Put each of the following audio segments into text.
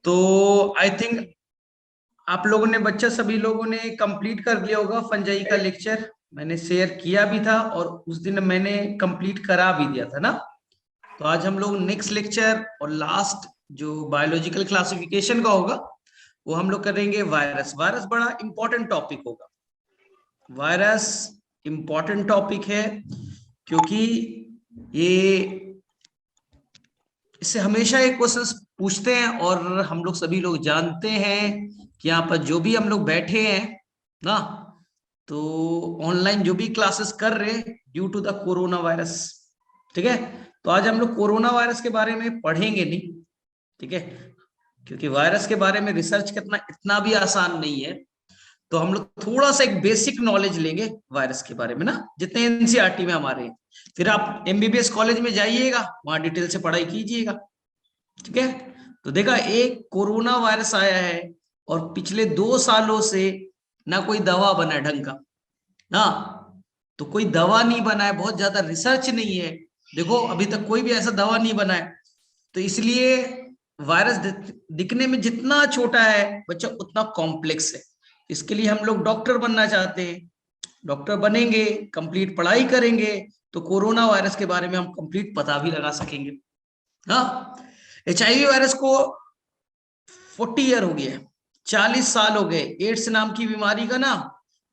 तो I think आप लोगों ने सभी लोगों ने कंप्लीट कर लिया होगा फंजाई का लेक्चर। मैंने शेयर किया भी था और उस दिन मैंने कंप्लीट करा भी दिया था ना। तो आज हम लोग नेक्स्ट लेक्चर और लास्ट जो बायोलॉजिकल क्लासिफिकेशन का होगा वो हम लोग करेंगे। वायरस वायरस बड़ा इंपॉर्टेंट टॉपिक होगा। वायरस इंपॉर्टेंट टॉपिक है क्योंकि ये इससे हमेशा एक क्वेश्चन पूछते हैं और हम लोग सभी लोग जानते हैं कि यहाँ पर जो भी हम लोग बैठे हैं ना, तो ऑनलाइन जो भी क्लासेस कर रहे हैं due to the coronavirus. ठीक है, तो आज हम लोग कोरोना वायरस के बारे में पढ़ेंगे नहीं। ठीक है, क्योंकि वायरस के बारे में रिसर्च करना इतना भी आसान नहीं है। तो हम लोग थोड़ा सा एक बेसिक नॉलेज लेंगे वायरस के बारे में ना, जितने एनसीईआरटी में हमारे हैं। फिर आप एमबीबीएस कॉलेज में जाइएगा, वहां डिटेल से पढ़ाई कीजिएगा। ठीक है, तो देखा एक कोरोना वायरस आया है और पिछले 2 सालों से ना कोई दवा बना है ढंग का ना, तो कोई दवा नहीं बना है, बहुत ज्यादा रिसर्च नहीं है। देखो अभी तक कोई भी ऐसा दवा नहीं बना है। तो इसलिए वायरस दिखने में जितना छोटा है बच्चा उतना कॉम्प्लेक्स है। इसके लिए हम लोग डॉक्टर बनना चाहते हैं, डॉक्टर बनेंगे, कंप्लीट पढ़ाई करेंगे तो कोरोना वायरस के बारे में हम कंप्लीट पता भी लगा सकेंगे। हाँ, एचआईवी वायरस को 40 ईयर हो गया, 40 साल हो गए। एड्स नाम की बीमारी का ना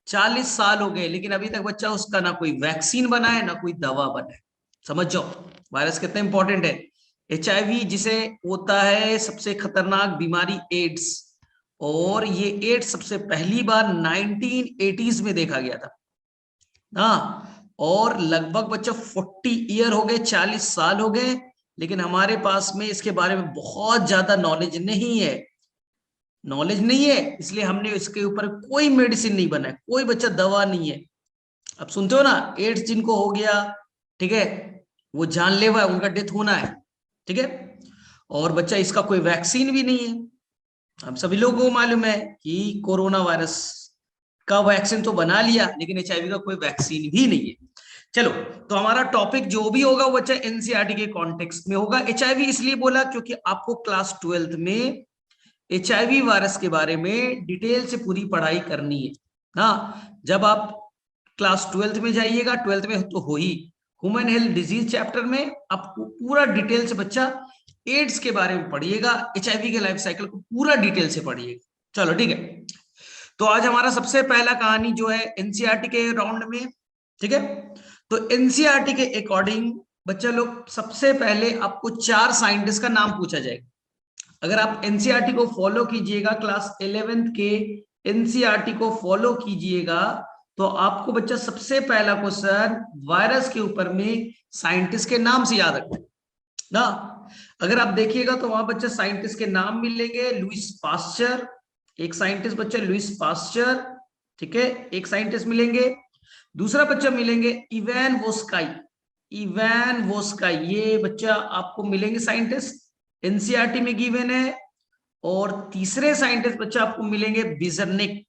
40 साल हो गए, लेकिन अभी तक बच्चा उसका ना कोई वैक्सीन बना है ना कोई दवा बना है। समझ जाओ वायरस कितना इंपॉर्टेंट है। एचआईवी जिसे होता है सबसे खतरनाक बीमारी एड्स, और ये एड्स सबसे पहली बार 1980s में देखा गया था। हाँ, और लगभग बच्चा 40 ईयर हो गए, 40 साल हो गए, लेकिन हमारे पास में इसके बारे में बहुत ज्यादा नॉलेज नहीं है। नॉलेज नहीं है इसलिए हमने इसके ऊपर कोई मेडिसिन नहीं बनाया, कोई बच्चा दवा नहीं है। अब सुनते हो ना, एड्स जिनको हो गया, ठीक है, वो जानलेवा है, उनका डेथ होना है। ठीक है, और बच्चा इसका कोई वैक्सीन भी नहीं है। हम सभी लोगों को मालूम है कि कोरोना वायरस का वैक्सीन तो बना लिया, लेकिन एचआईवी का कोई वैक्सीन भी नहीं है। चलो, तो हमारा टॉपिक जो भी होगा वो बच्चा एनसीईआरटी के कॉन्टेक्स्ट में होगा। एचआईवी इसलिए बोला क्योंकि आपको क्लास 12th में एचआईवी वायरस के बारे में डिटेल से पूरी पढ़ाई करनी है ना। जब आप क्लास 12th में जाइएगा, 12th में तो हो ही, ह्यूमन हेल्थ डिजीज चैप्टर में आपको पूरा डिटेल से बच्चा एड्स के बारे में पढ़िएगा, एचआईवी के लाइफ साइकिल को पूरा डिटेल से पढ़िएगा। चलो ठीक है, तो आज हमारा सबसे पहला कहानी जो है एनसीईआरटी के राउंड में। ठीक है, तो एनसीईआरटी के अकॉर्डिंग बच्चा लोग सबसे पहले आपको 4 साइंटिस्ट का नाम पूछा जाएगा। अगर आप एनसीईआरटी को फॉलो कीजिएगा, क्लास 11th के एनसीईआरटी को फॉलो कीजिएगा, तो आपको बच्चा सबसे पहला क्वेश्चन वायरस के ऊपर में साइंटिस्ट के नाम से याद रखना ना। अगर आप देखिएगा तो वहां बच्चा साइंटिस्ट के नाम मिलेंगे। लुईस पास्चर, एक साइंटिस्ट बच्चा लुईस पास्चर, ठीक है, एक साइंटिस्ट मिलेंगे। दूसरा बच्चा मिलेंगे इवान वोस्काई, इवान वोस्काई, ये बच्चा आपको मिलेंगे साइंटिस्ट, एनसीईआरटी में गिवन है। और तीसरे साइंटिस्ट बच्चा आपको मिलेंगे बिजरनिक।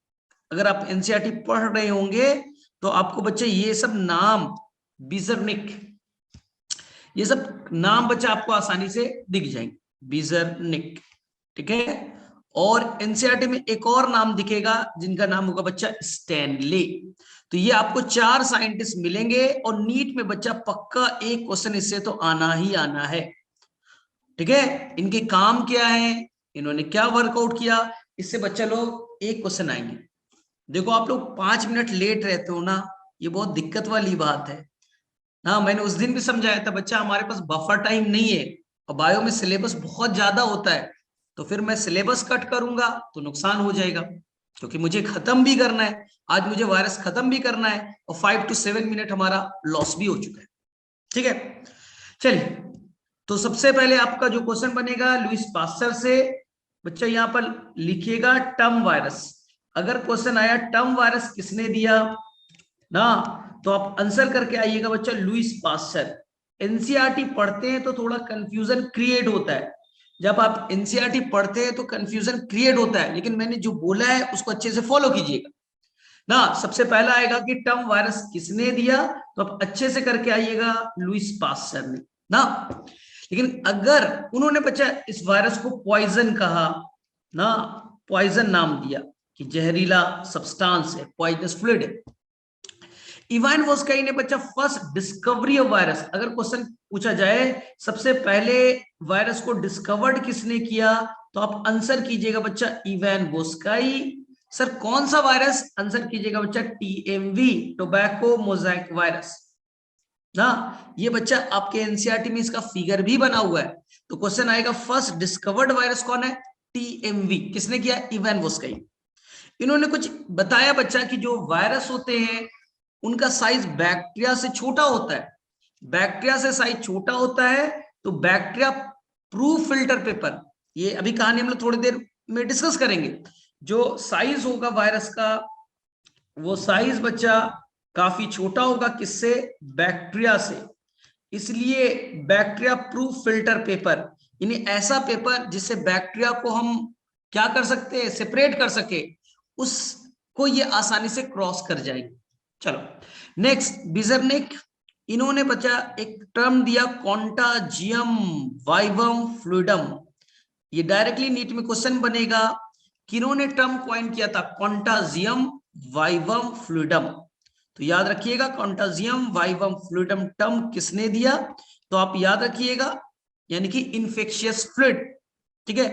अगर आप एनसीईआरटी पढ़ रहे होंगे तो आपको बच्चे ये सब नाम, बिजरनिक, ये सब नाम बच्चा आपको आसानी से दिख जाएंगे, बिजरनिक। ठीक है, और एनसीईआरटी में एक और नाम दिखेगा जिनका नाम होगा बच्चा स्टैनली। तो ये आपको 4 साइंटिस्ट मिलेंगे और नीट में बच्चा पक्का एक क्वेश्चन इससे तो आना ही आना है। ठीक है, इनके काम क्या है, इन्होंने क्या वर्कआउट किया, इससे बच्चा लोग एक क्वेश्चन आएंगे। देखो आप लोग 5 मिनट लेट रहते हो ना, ये बहुत दिक्कत वाली बात है ना। मैंने उस दिन भी समझाया था बच्चा, हमारे पास बफर टाइम नहीं है और बायो में सिलेबस बहुत ज्यादा होता है, तो फिर मैं सिलेबस कट करूंगा तो नुकसान हो जाएगा, क्योंकि मुझे खत्म भी करना है। आज मुझे वायरस खत्म भी करना है और 5 to 7 मिनट हमारा लॉस भी हो चुका है। ठीक है, चलिए, तो सबसे पहले आपका जो क्वेश्चन बनेगा लुईस पास्चर से, बच्चा यहां पर लिखिएगा टर्म वायरस। अगर क्वेश्चन आया टर्म वायरस किसने दिया ना, तो आप आंसर करके आइएगा बच्चा लुईस पास्चर। एनसीईआरटी पढ़ते हैं तो थोड़ा कंफ्यूजन क्रिएट होता है, जब आप एनसीईआरटी पढ़ते हैं तो कंफ्यूजन क्रिएट होता है, लेकिन मैंने जो बोला है उसको अच्छे से फॉलो कीजिएगा ना। सबसे पहला आएगा कि टर्म वायरस किसने दिया, तो आप अच्छे से करके आइएगा लुईस पास्चर ने ना। लेकिन अगर उन्होंने बच्चा इस वायरस को पॉइजन कहा, ना, पॉइजन नाम दिया कि जहरीला सब्सटेंस है, पॉइजनस फ्लूइड है। इवान वोस्काई ने बच्चा फर्स्ट डिस्कवरी ऑफ वायरस, अगर क्वेश्चन पूछा जाए सबसे पहले वायरस को डिस्कवर्ड किसने किया, तो आप आंसर कीजिएगा बच्चा इवान वोस्काई। सर कौन सा वायरस, आंसर कीजिएगा बच्चा टीएमवी, टोबैको मोजाइक वायरस ना। ये बच्चा आपके एनसीईआरटी में इसका फिगर भी बना हुआ है। तो क्वेश्चन आएगा फर्स्ट डिस्कवर्ड वायरस कौन है, टीएमवी, किसने किया, इवान वोस्काई। इन्होंने कुछ बताया बच्चा कि जो वायरस होते हैं उनका साइज बैक्टीरिया से छोटा होता है, बैक्टीरिया से साइज छोटा होता है, तो बैक्टीरिया प्रूफ फिल्टर पेपर, ये अभी कहानी हम लोग थोड़ी देर में डिस्कस करेंगे। जो साइज होगा वायरस का, वो साइज बच्चा काफी छोटा होगा, किससे, बैक्टीरिया से, इसलिए बैक्टीरिया प्रूफ फिल्टर पेपर, यानी ऐसा पेपर जिससे बैक्टीरिया को हम क्या कर सकते हैं, सेपरेट कर सके, उसको ये आसानी से क्रॉस कर जाएगी। चलो नेक्स्ट, बिजरनिक, इन्होंने बच्चा एक टर्म दिया कॉन्टाजियम वाइवम फ्लूइडम, ये डायरेक्टली नीट में क्वेश्चन बनेगा कि इन्होंने टर्म कॉइन किया था कॉन्टाजियम वाइवम फ्लूइडम। तो याद रखिएगा कॉन्टाजियम वाइवम फ्लूइडम टर्म किसने दिया, तो आप याद रखिएगा, यानी कि इन्फेक्शियस फ्लूइड, ठीक है,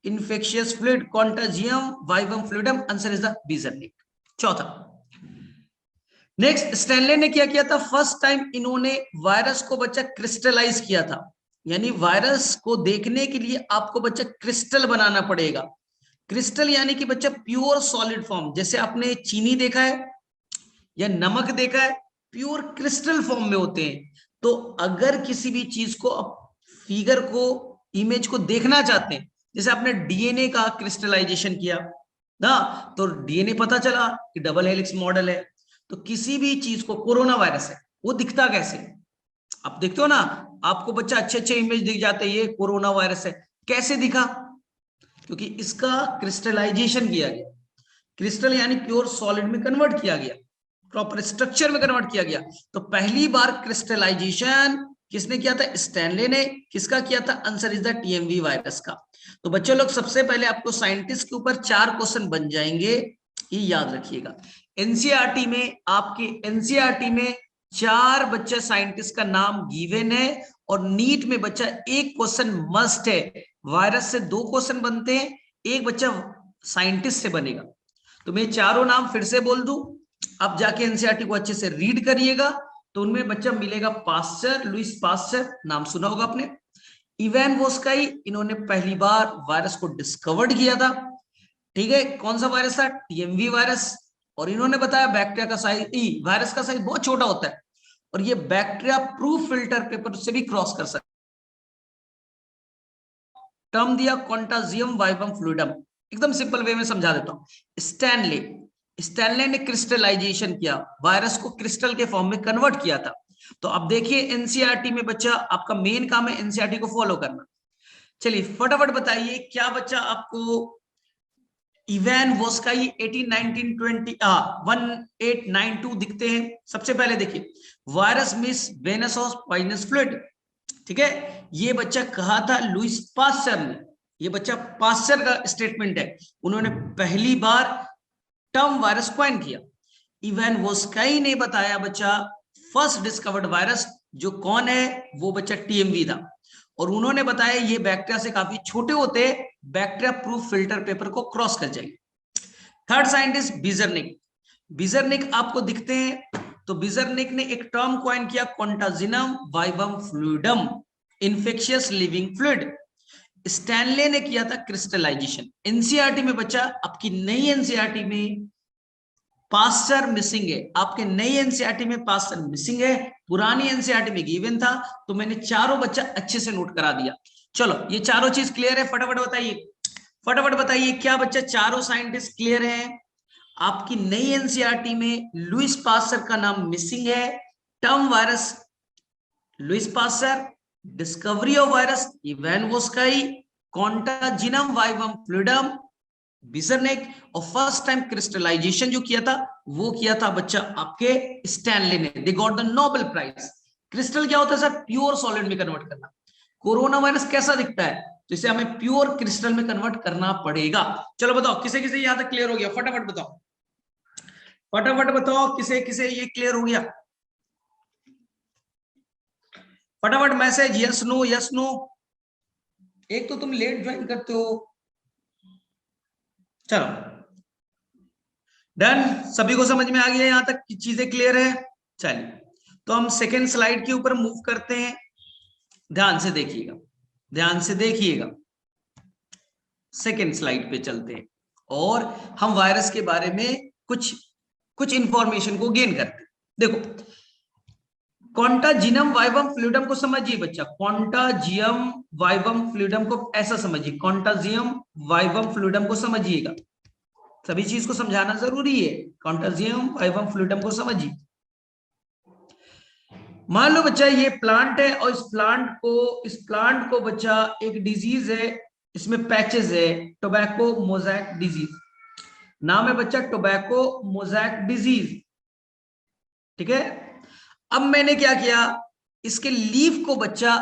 infectious fluid contagium vivum fluidum, answer is the Beijerinck. चौथा, नेक्स्ट स्टैनले ने क्या किया था, फर्स्ट टाइम इन्होंने वायरस को बच्चा क्रिस्टलाइज किया था, यानी वायरस को देखने के लिए आपको बच्चा क्रिस्टल बनाना पड़ेगा। क्रिस्टल यानी कि बच्चा प्योर सॉलिड फॉर्म, जैसे आपने चीनी देखा है या नमक देखा है, प्योर क्रिस्टल फॉर्म में होते हैं। तो अगर किसी भी चीज को आप फिगर को, इमेज को देखना चाहते हैं, जैसे आपने डीएनए का क्रिस्टलाइजेशन किया ना, तो डीएनए पता चला कि डबल हेलिक्स मॉडल है। तो किसी भी चीज को, कोरोना वायरस है, वो दिखता कैसे, आप देखते हो ना, आपको बच्चा अच्छे अच्छे इमेज दिख जाते हैं, ये कोरोना वायरस है, कैसे दिखा, क्योंकि इसका क्रिस्टलाइजेशन किया गया, क्रिस्टल यानी प्योर सॉलिड में कन्वर्ट किया गया, प्रॉपर स्ट्रक्चर में कन्वर्ट किया गया। तो पहली बार क्रिस्टलाइजेशन किसने किया था, स्टैनले ने, किसका किया था, answer is the TMV virus का। तो बच्चों लोग सबसे पहले आपको साइंटिस्ट के ऊपर 4 क्वेश्चन बन जाएंगे, ये याद रखिएगा। एनसीईआरटी में, आपके एनसीईआरटी में 4 बच्चे साइंटिस्ट का नाम गिवन है, और नीट में बच्चा एक क्वेश्चन मस्ट है, वायरस से 2 क्वेश्चन बनते हैं, एक बच्चा साइंटिस्ट से बनेगा। तो मैं चारों नाम फिर से बोल दूं, आप जाके एनसीईआरटी को अच्छे से रीड करिएगा, तो उनमें बच्चा मिलेगा पास्चर, लुइस पास्चर, नाम सुना होगा आपने। इवान वोस्काई, इन्होंने पहली बार वायरस को डिस्कवर्ड किया था, ठीक है, कौन सा वायरस था, टीएमवी वायरस, और इन्होंने बताया बैक्टीरिया का साइज, वायरस का साइज बहुत छोटा होता है, और ये बैक्टीरिया प्रूफ फिल्टर पेपर से भी क्रॉस कर सकता है। टर्म दिया कॉन्टाजियम वाइवम फ्लूइडम, एकदम सिंपल वे में समझा देता हूं। स्टैनले ने क्रिस्टलाइजेशन किया, वायरस को क्रिस्टल के फॉर्म में कन्वर्ट किया था। तो अब देखिए एनसीईआरटी में बच्चा, आपका मेन काम है एनसीईआरटी को फॉलो करना। चलिए फटाफट बताइए क्या बच्चा आपको इवान वोस्काई 1892 दिखते हैं। सबसे पहले देखिए, virus means venous of poisonous fluid, ठीक है, ये बच्चा कहा था लुइस पास्चर ने, ये बच्चा पास्चर का स्टेटमेंट है, उन्होंने पहली बार टर्म वायरस कॉइन किया। इवान वोस्काई ने बताया बच्चा फर्स्ट डिस्कवर्ड वायरस जो कौन है, वो बच्चा टीएमवी था, और उन्होंने बताया ये बैक्टीरिया से काफी छोटे होते, बैक्टीरिया प्रूफ फिल्टर पेपर को क्रॉस कर जाएंगे। थर्ड साइंटिस्ट बिजरनिक, बिजरनिक आपको दिखते हैं, तो बिजरनिक ने एक टर्म कॉइन किया कॉन्टाजिनम vivum fluidum, infectious living fluid. Stanley ने किया था क्रिस्टलाइजेशन। एनसीईआरटी में बच्चा, आपकी नई एनसीईआरटी में पास्चर मिसिंग है, आपके नई एनसीईआरटी में पास्चर मिसिंग है, पुरानी एनसीईआरटी में गिवन था, तो मैंने चारों बच्चा अच्छे से नोट करा दिया। चलो ये चारों चीज क्लियर है, फटाफट बताइए, फटाफट बताइए क्या बच्चा चारों साइंटिस्ट क्लियर हैं। आपकी नई एनसीईआरटी में लुइस पास्चर का नाम मिसिंग है, term virus Louis Pasteur, discovery of virus Ivanovsky, contagium vivum fluidum Beijerinck, और फर्स्ट टाइम क्रिस्टलाइजेशन जो किया था वो किया था बच्चा आपके स्टैनले ने, they got the Nobel prize. Crystal क्या होता है सर, प्योर सॉलिड में कन्वर्ट करना। कोरोना वायरस कैसा दिखता है, तो इसे हमें प्योर क्रिस्टल में कन्वर्ट करना पड़ेगा। चलो बताओ किसे किसे यहां तक क्लियर हो गया, फटाफट बताओ, फटाफट बताओ किसे किसे ये क्लियर हो गया, फटाफट message, yes no yes no. एक तो तुम लेट ज्वाइन करते हो। चलो डन, सभी को समझ में आ गया यहां तक, चीजें क्लियर है। चलिए तो हम सेकेंड स्लाइड के ऊपर मूव करते हैं। ध्यान से देखिएगा, ध्यान से देखिएगा, सेकेंड स्लाइड पे चलते हैं और हम वायरस के बारे में कुछ कुछ इंफॉर्मेशन को गेन करते हैं। देखो कॉन्टाजिनम वाइवम फ्लूइडम को समझिए बच्चा, कॉन्टाजियम वाइवम फ्लूइडम को ऐसा समझिए, कॉन्टाजियम वाइवम फ्लूइडम को समझिएगा, सभी चीज को समझाना जरूरी है। कॉन्टाजियम वाइवम फ्लूइडम को समझिए। मान लो बच्चा ये प्लांट है और इस प्लांट को बच्चा एक डिजीज है, इसमें पैचेस है, टोबैको मोजैक डिजीज, नाम है बच्चा टोबैको मोजैक डिजीज, ठीक है। अब मैंने क्या किया, इसके लीफ को बच्चा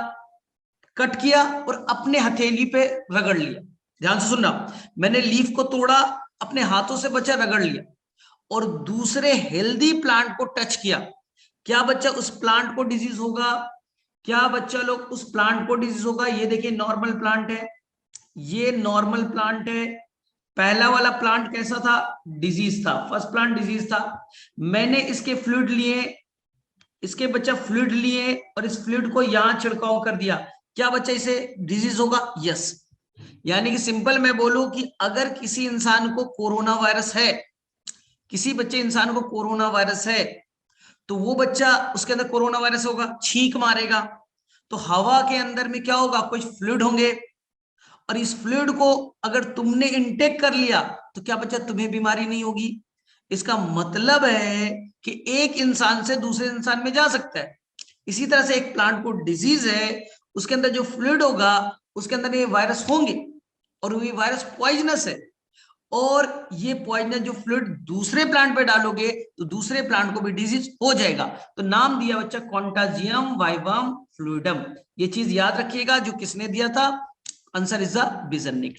कट किया और अपने हथेली पे रगड़ लिया। ध्यान से सुनना, मैंने लीफ को तोड़ा, अपने हाथों से बच्चा रगड़ लिया और दूसरे हेल्दी प्लांट को टच किया। क्या बच्चा उस प्लांट को डिजीज होगा? क्या बच्चा लोग उस प्लांट को डिजीज होगा? ये देखिए नॉर्मल प्लांट है, ये नॉर्मल प्लांट है। पहला वाला प्लांट कैसा था? डिजीज था, फर्स्ट प्लांट डिजीज था। मैंने इसके फ्लूइड लिए, इसके बच्चा फ्लूइड लिए और इस फ्लूइड को यहां छिड़काव कर दिया। क्या बच्चा इसे डिजीज होगा? यस। यानी कि सिंपल मैं बोलूं कि अगर किसी इंसान को कोरोना वायरस है, किसी बच्चे इंसान को कोरोना वायरस है, तो वो बच्चा उसके अंदर कोरोना वायरस होगा, छींक मारेगा, तो हवा के अंदर में क्या होगा? कुछ फ्लूइड होंगे और इस फ्लूइड को अगर तुमने इनटेक कर लिया तो क्या बच्चा तुम्हें बीमारी नहीं होगी। इसका मतलब है कि एक इंसान से दूसरे इंसान में जा सकता है। इसी तरह से एक प्लांट को डिजीज है, उसके अंदर जो फ्लूइड होगा उसके अंदर ये वायरस होंगे और ये वायरस पॉइजनस है, और ये पॉइजनस जो फ्लूइड दूसरे प्लांट पे डालोगे तो दूसरे प्लांट को भी डिजीज हो जाएगा। तो नाम दिया बच्चा कॉन्टाजियम वाइवम फ्लूइडम। ये चीज याद रखिएगा, जो किसने दिया था? Answer is the Beijerinck,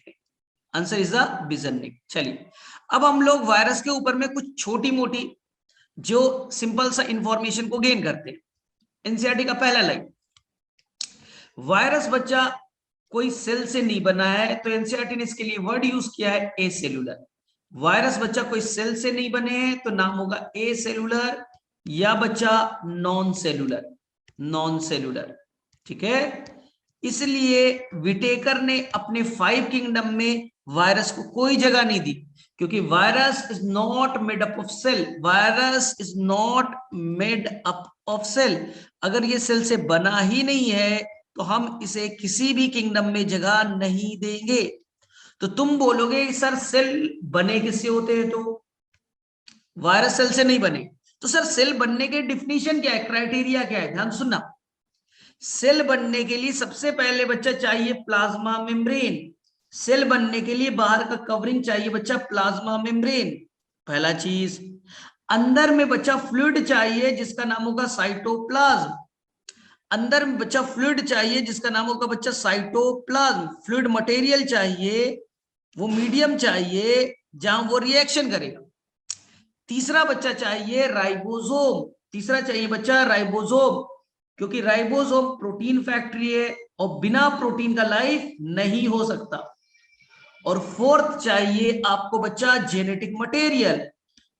answer is the Beijerinck. चलिए अब हम लोग वायरस के ऊपर में कुछ छोटी मोटी जो सिंपल सा इंफॉर्मेशन को गेन करते हैं। एनसीईआरटी का पहला लाइन, वायरस बच्चा कोई सेल से नहीं बना है, तो एनसीईआरटी ने इसके लिए वर्ड यूज किया है ए सेलुलर। वायरस बच्चा कोई सेल से नहीं बने हैं तो नाम होगा ए सेलुलर या बच्चा नॉन सेलुलर, नॉन सेलुलर, ठीक है। इसलिए विटेकर ने अपने 5 किंगडम में वायरस को कोई जगह नहीं दी, क्योंकि virus is not made up of cell, virus is not made up of cell. अगर ये सेल से बना ही नहीं है तो हम इसे किसी भी किंगडम में जगह नहीं देंगे। तो तुम बोलोगे सर सेल बने किससे होते हैं? तो वायरस सेल से नहीं बने। तो सर सेल बनने के डिफिनीशन क्या है, क्राइटेरिया क्या है? ध्यान सुनना, सेल बनने के लिए सबसे पहले बच्चा चाहिए प्लाज्मा मेम्ब्रेन। सेल बनने के लिए बाहर का कवरिंग चाहिए बच्चा प्लाज्मा मेम्ब्रेन, पहला चीज। अंदर में बच्चा फ्लूइड चाहिए जिसका नाम होगा साइटोप्लाज्म, अंदर में बच्चा फ्लूइड चाहिए जिसका नाम होगा बच्चा साइटोप्लाज्म। फ्लूइड मटेरियल चाहिए, वो मीडियम चाहिए जहां वो रिएक्शन करेगा। तीसरा बच्चा चाहिए राइबोसोम, तीसरा चाहिए बच्चा राइबोसोम, क्योंकि राइबोसोम प्रोटीन फैक्ट्री है और बिना प्रोटीन का लाइफ नहीं हो सकता। और फोर्थ चाहिए आपको बच्चा जेनेटिक मटेरियल,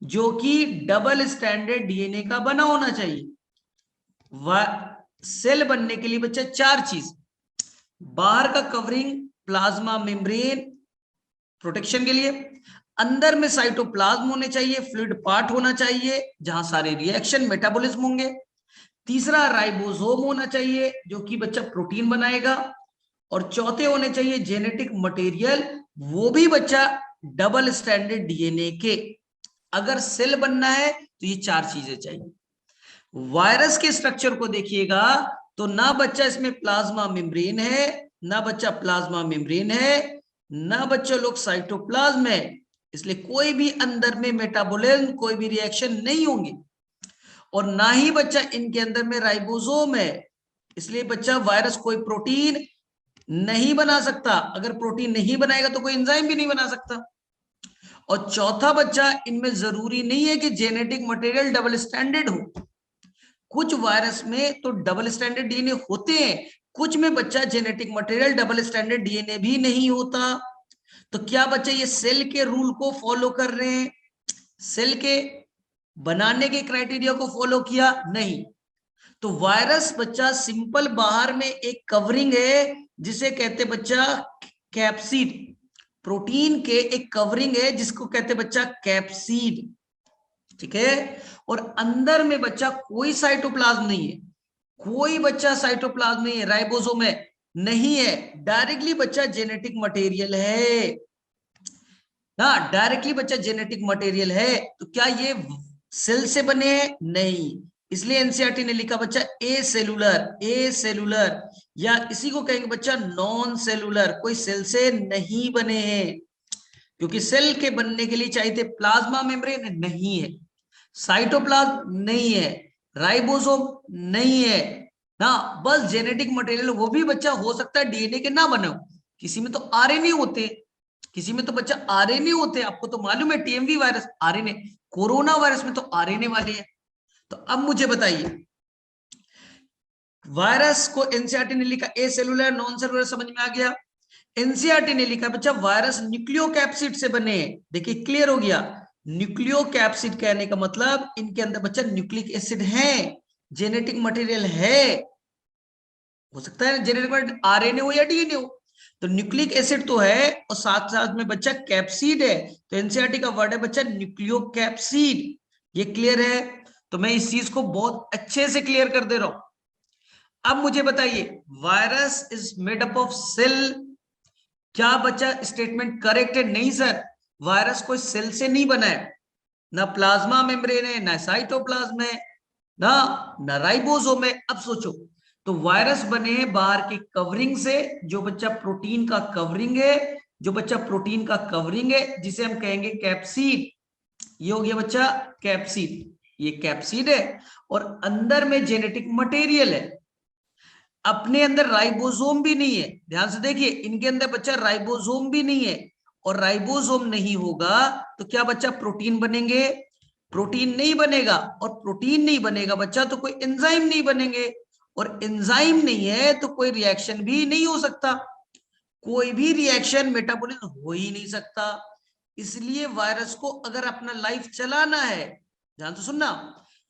जो कि डबल स्टैंडर्ड डीएनए का बना होना चाहिए। सेल बनने के लिए बच्चा 4 चीज, बाहर का कवरिंग प्लाज्मा मेम्ब्रेन प्रोटेक्शन के लिए, अंदर में साइटोप्लाज्म होने चाहिए, फ्लूइड पार्ट होना चाहिए जहां सारे रिएक्शन मेटाबॉलिज्म होंगे। तीसरा राइबोसोम होना चाहिए जो कि बच्चा प्रोटीन बनाएगा, और चौथे होने चाहिए जेनेटिक मटेरियल, वो भी बच्चा डबल स्टैंडर्ड डीएनए के। अगर सेल बनना है तो ये 4 चीजें चाहिए। वायरस के स्ट्रक्चर को देखिएगा तो ना बच्चा इसमें प्लाज्मा मेम्ब्रेन है, ना बच्चा प्लाज्मा मेम्ब्रेन है, ना बच्चा लोग साइटोप्लाज्म है, इसलिए कोई भी अंदर में मेटाबॉलिज्म, कोई भी रिएक्शन नहीं होंगे। और ना ही बच्चा इनके अंदर में राइबोसोम है, इसलिए बच्चा वायरस कोई प्रोटीन नहीं बना सकता। अगर प्रोटीन नहीं बनाएगा तो कोई एंजाइम भी नहीं बना सकता। और चौथा बच्चा, इनमें जरूरी नहीं है कि जेनेटिक मटेरियल डबल स्टैंडर्ड हो। कुछ वायरस में तो डबल स्टैंडर्ड डीएनए होते हैं, कुछ में बच्चा genetic material double standard DNA भी नहीं होता। तो क्या बच्चे ये सेल के रूल को फॉलो कर रहे हैं? सेल के बनाने के क्राइटेरिया को फॉलो किया? नहीं। तो वायरस बच्चा सिंपल बाहर में एक कवरिंग है जिसे कहते बच्चा कैप्सिड। प्रोटीन के एक कवरिंग है जिसको कहते बच्चा कैप्सिड, ठीक है। और अंदर में बच्चा कोई साइटोप्लाज्म नहीं है, कोई बच्चा साइटोप्लाज्म नहीं है, राइबोसोम है नहीं है, डायरेक्टली बच्चा जेनेटिक मटेरियल है ना, डायरेक्टली बच्चा जेनेटिक मटेरियल है। तो क्या ये सेल से बने हैं? नहीं। इसलिए एनसीईआरटी ने लिखा बच्चा ए सेलुलर, ए सेलुलर, या इसी को कहेंगे बच्चा नॉन सेलुलर, कोई सेल से नहीं बने हैं। क्योंकि सेल के बनने के लिए चाहिए प्लाज्मा मेम्ब्रेन, नहीं है, साइटोप्लाज्म नहीं है, राइबोसोम नहीं है ना, बस जेनेटिक मटेरियल। वो भी बच्चा हो सकता है डीएनए के ना बने हो, किसी में तो आरएनए होते, किसी में तो बच्चा आरएनए होते। आपको तो मालूम है TMV virus RNA, corona virus में तो आरएनए वाले हैं। तो अब मुझे बताइए, वायरस को एनसीईआरटी ने लिखा ए सेलुलर नॉन सेलुलर, समझ में आ गया। एनसीईआरटी ने लिखा बच्चा वायरस न्यूक्लियोकैप्सिड से बने। देखिए क्लियर हो गया, न्यूक्लियोकैप्सिड कहने का मतलब इनके अंदर बच्चा न्यूक्लिक एसिड है, जेनेटिक मटेरियल है। हो सकता है जेनेटिक आरएनए हो या डीएनए हो, तो न्यूक्लिक एसिड तो है और साथ साथ में बच्चा कैप्सिड है। तो एनसीईआरटी का वर्ड है बच्चा न्यूक्लियोकैप्सिड। ये क्लियर है? तो मैं इस चीज को बहुत अच्छे से क्लियर कर दे रहा हूं। अब मुझे बताइए, virus is made up of cell. क्या बच्चा स्टेटमेंट करेक्ट है? नहीं सर, वायरस कोई सेल से नहीं बना है, ना प्लाज्मा मेम्ब्रेन है, ना साइटोप्लाज्म है, ना राइबोसोम है। अब सोचो, तो वायरस बने हैं बाहर की कवरिंग से, जो बच्चा प्रोटीन का कवरिंग है, जो बच्चा प्रोटीन का कवरिंग है जिसे हम कहेंगे कैप्सिड। ये हो गया बच्चा कैप्सिड, ये कैप्सिड है। और अंदर में जेनेटिक मटेरियल है, अपने अंदर राइबोसोम भी नहीं है। ध्यान से देखिए, इनके अंदर बच्चा राइबोसोम भी नहीं है, और राइबोसोम नहीं होगा तो क्या बच्चा प्रोटीन बनेंगे? प्रोटीन नहीं बनेगा, और प्रोटीन नहीं बनेगा बच्चा तो कोई एंजाइम नहीं बनेंगे, और एंजाइम नहीं है तो कोई रिएक्शन भी नहीं हो सकता, कोई भी रिएक्शन मेटाबॉलिज्म हो ही नहीं सकता। इसलिए वायरस को अगर अपना लाइफ चलाना है, ध्यान से सुनना,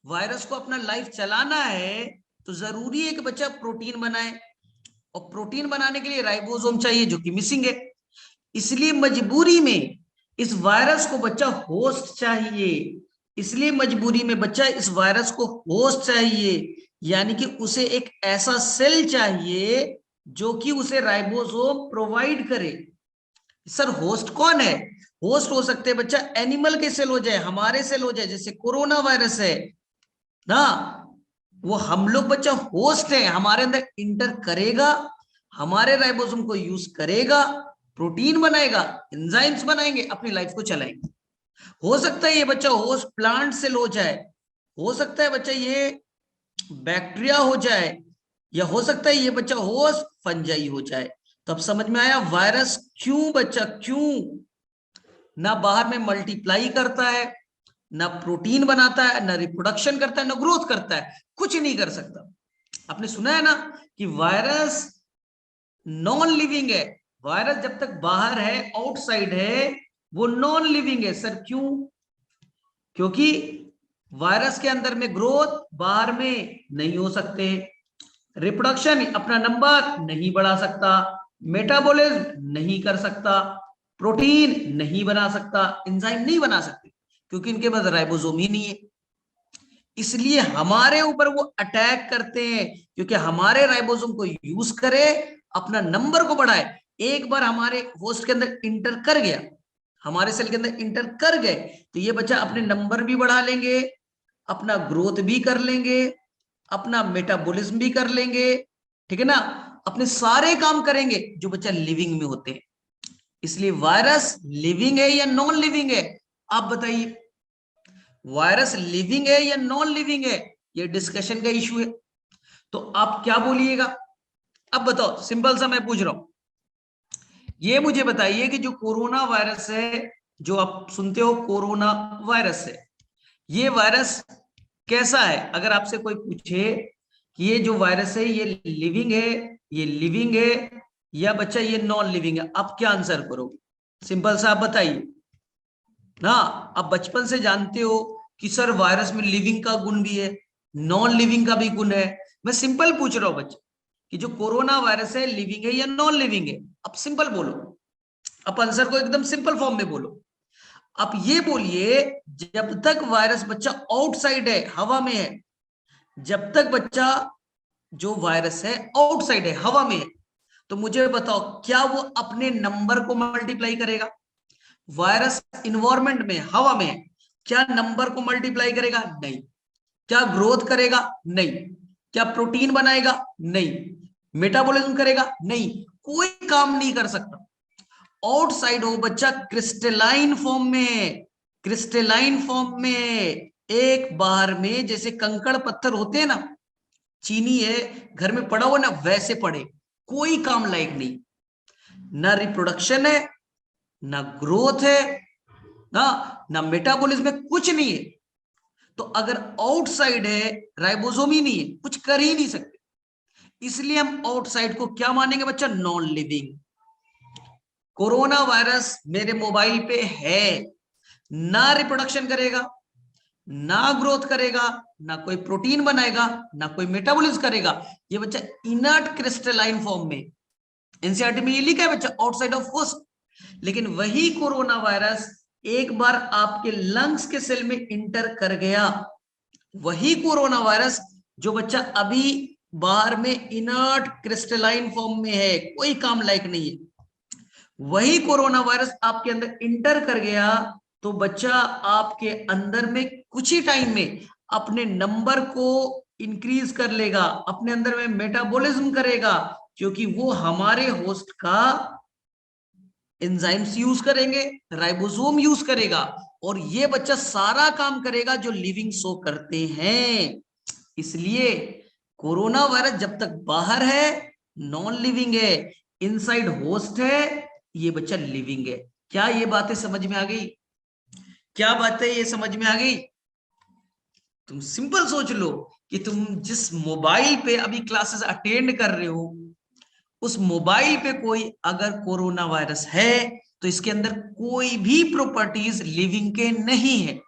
वायरस को अपना लाइफ चलाना है तो जरूरी है कि बच्चा प्रोटीन बनाए, और प्रोटीन बनाने के लिए राइबोसोम चाहिए जो कि मिसिंग है। इसलिए मजबूरी में इस वायरस को बच्चा होस्ट चाहिए, इसलिए मजबूरी में बच्चा इस वायरस को होस्ट चाहिए, यानी कि उसे एक ऐसा सेल चाहिए जो कि उसे राइबोसोम प्रोवाइड करे। सर होस्ट कौन है? होस्ट हो सकते हैं बच्चा एनिमल के सेल हो जाए, हमारे सेल हो जाए, जैसे कोरोना वायरस है ना, वो हम लोग बच्चा होस्ट है, हमारे अंदर इंटर करेगा, हमारे राइबोसोम को यूज करेगा, प्रोटीन बनाएगा, एंजाइम्स बनाएंगे, अपनी लाइफ को चलाएंगे। हो सकता है ये बच्चा होस्ट प्लांट सेल हो जाए, हो सकता है बच्चा ये बैक्टीरिया हो जाए, या हो सकता है ये बच्चा होस्ट फंजाई हो जाए। तो अब समझ में आया वायरस क्यों बच्चा, क्यों ना बाहर में मल्टीप्लाई करता है, ना प्रोटीन बनाता है, ना रिप्रोडक्शन करता है, ना ग्रोथ करता है, कुछ नहीं कर सकता। आपने सुना है ना कि वायरस नॉन लिविंग है, वायरस जब तक बाहर है, आउटसाइड है, वो नॉन लिविंग है। सर क्यों? क्योंकि वायरस के अंदर में ग्रोथ बाहर में नहीं हो सकते, रिप्रोडक्शन अपना नंबर नहीं बढ़ा सकता, मेटाबॉलिज्म नहीं कर सकता, प्रोटीन नहीं बना सकता, एंजाइम नहीं बना सकते, क्योंकि इनके पास राइबोसोम ही नहीं है। इसलिए हमारे ऊपर वो अटैक करते हैं, क्योंकि हमारे राइबोसोम को यूज करे, अपना नंबर को बढ़ाए। एक बार हमारे होस्ट के अंदर इंटर कर गया, हमारे सेल के अंदर इंटर कर गए, तो ये बच्चा अपने नंबर भी बढ़ा लेंगे, अपना ग्रोथ भी कर लेंगे, अपना मेटाबॉलिज्म भी कर लेंगे, ठीक है ना, अपने सारे काम करेंगे जो बच्चा लिविंग में होते हैं। इसलिए वायरस लिविंग है या नॉन लिविंग है? आप बताइए, वायरस लिविंग है या नॉन लिविंग है? ये डिस्कशन का इश्यू है। तो आप क्या बोलिएगा? अब बताओ, सिंपल सा मैं पूछ रहा हूं, ये मुझे बताइए कि जो कोरोना वायरस है, जो आप सुनते हो कोरोना वायरस है, ये वायरस कैसा है? अगर आपसे कोई पूछे कि ये जो वायरस है ये लिविंग है, ये लिविंग है या बच्चा ये नॉन लिविंग है, आप क्या आंसर करोगे? सिंपल सा आप बताइए ना। आप बचपन से जानते हो कि सर वायरस में लिविंग का गुण भी है, नॉन लिविंग का भी गुण है। मैं सिंपल पूछ रहा हूं बच्चे कि जो कोरोना वायरस है लिविंग है या नॉन लिविंग है? आप सिंपल बोलो, आप आंसर को एकदम सिंपल फॉर्म में बोलो। आप ये बोलिए, जब तक वायरस बच्चा आउटसाइड है, हवा में है, जब तक बच्चा जो वायरस है आउटसाइड है, हवा में है, तो मुझे बताओ क्या वो अपने नंबर को मल्टीप्लाई करेगा? वायरस इन्वायरमेंट में, हवा में है, क्या नंबर को मल्टीप्लाई करेगा? नहीं। क्या ग्रोथ करेगा? नहीं। क्या प्रोटीन बनाएगा? नहीं। मेटाबॉलिज्म करेगा? नहीं। कोई काम नहीं कर सकता। आउटसाइड हो बच्चा, क्रिस्टलाइन फॉर्म में, क्रिस्टलाइन फॉर्म में, एक बार में जैसे कंकड़ पत्थर होते हैं ना, चीनी है घर में पड़ा हुआ ना, वैसे पड़े, कोई काम लायक नहीं। ना रिप्रोडक्शन है, ना ग्रोथ है, ना ना मेटाबॉलिज्म में, कुछ नहीं है। तो अगर आउटसाइड है, राइबोसोम ही नहीं है, कुछ कर ही नहीं सकते, इसलिए हम आउटसाइड को क्या मानेंगे बच्चा? Non living. कोरोना वायरस मेरे मोबाइल पे है, ना रिप्रोडक्शन करेगा, ना ग्रोथ करेगा, ना कोई प्रोटीन बनाएगा, ना कोई मेटाबॉलिज्म करेगा, ये बच्चा इनर्ट क्रिस्टलाइन फॉर्म में। एनसीईआरटी में ये लिखा है बच्चा, आउटसाइड ऑफ होस्ट। लेकिन वही कोरोना वायरस एक बार आपके लंग्स के सेल में इंटर कर गया, वही कोरोना वायरस जो बच्चा अभी बाहर में इनर्ट क्रिस्टलाइन फॉर्म में है, कोई काम लायक नहीं है, वही कोरोना वायरस आपके अंदर इंटर कर गया, तो बच्चा आपके अंदर में कुछ ही टाइम में अपने नंबर को इंक्रीज कर लेगा, अपने अंदर में मेटाबॉलिज्म करेगा, क्योंकि वो हमारे होस्ट का एंजाइम्स यूज करेंगे, राइबोसोम यूज करेगा, और ये बच्चा सारा काम करेगा जो लिविंग सो करते हैं। इसलिए कोरोना वायरस जब तक बाहर है नॉन लिविंग है, इनसाइड होस्ट है ये बच्चा लिविंग है। क्या ये बातें समझ में आ गई? क्या बातें ये समझ में आ गई? तुम सिंपल सोच लो कि तुम जिस मोबाइल पे अभी क्लासेस अटेंड कर रहे हो, उस मोबाइल पे कोई अगर कोरोना वायरस है तो इसके अंदर कोई भी प्रॉपर्टीज लिविंग के नहीं है।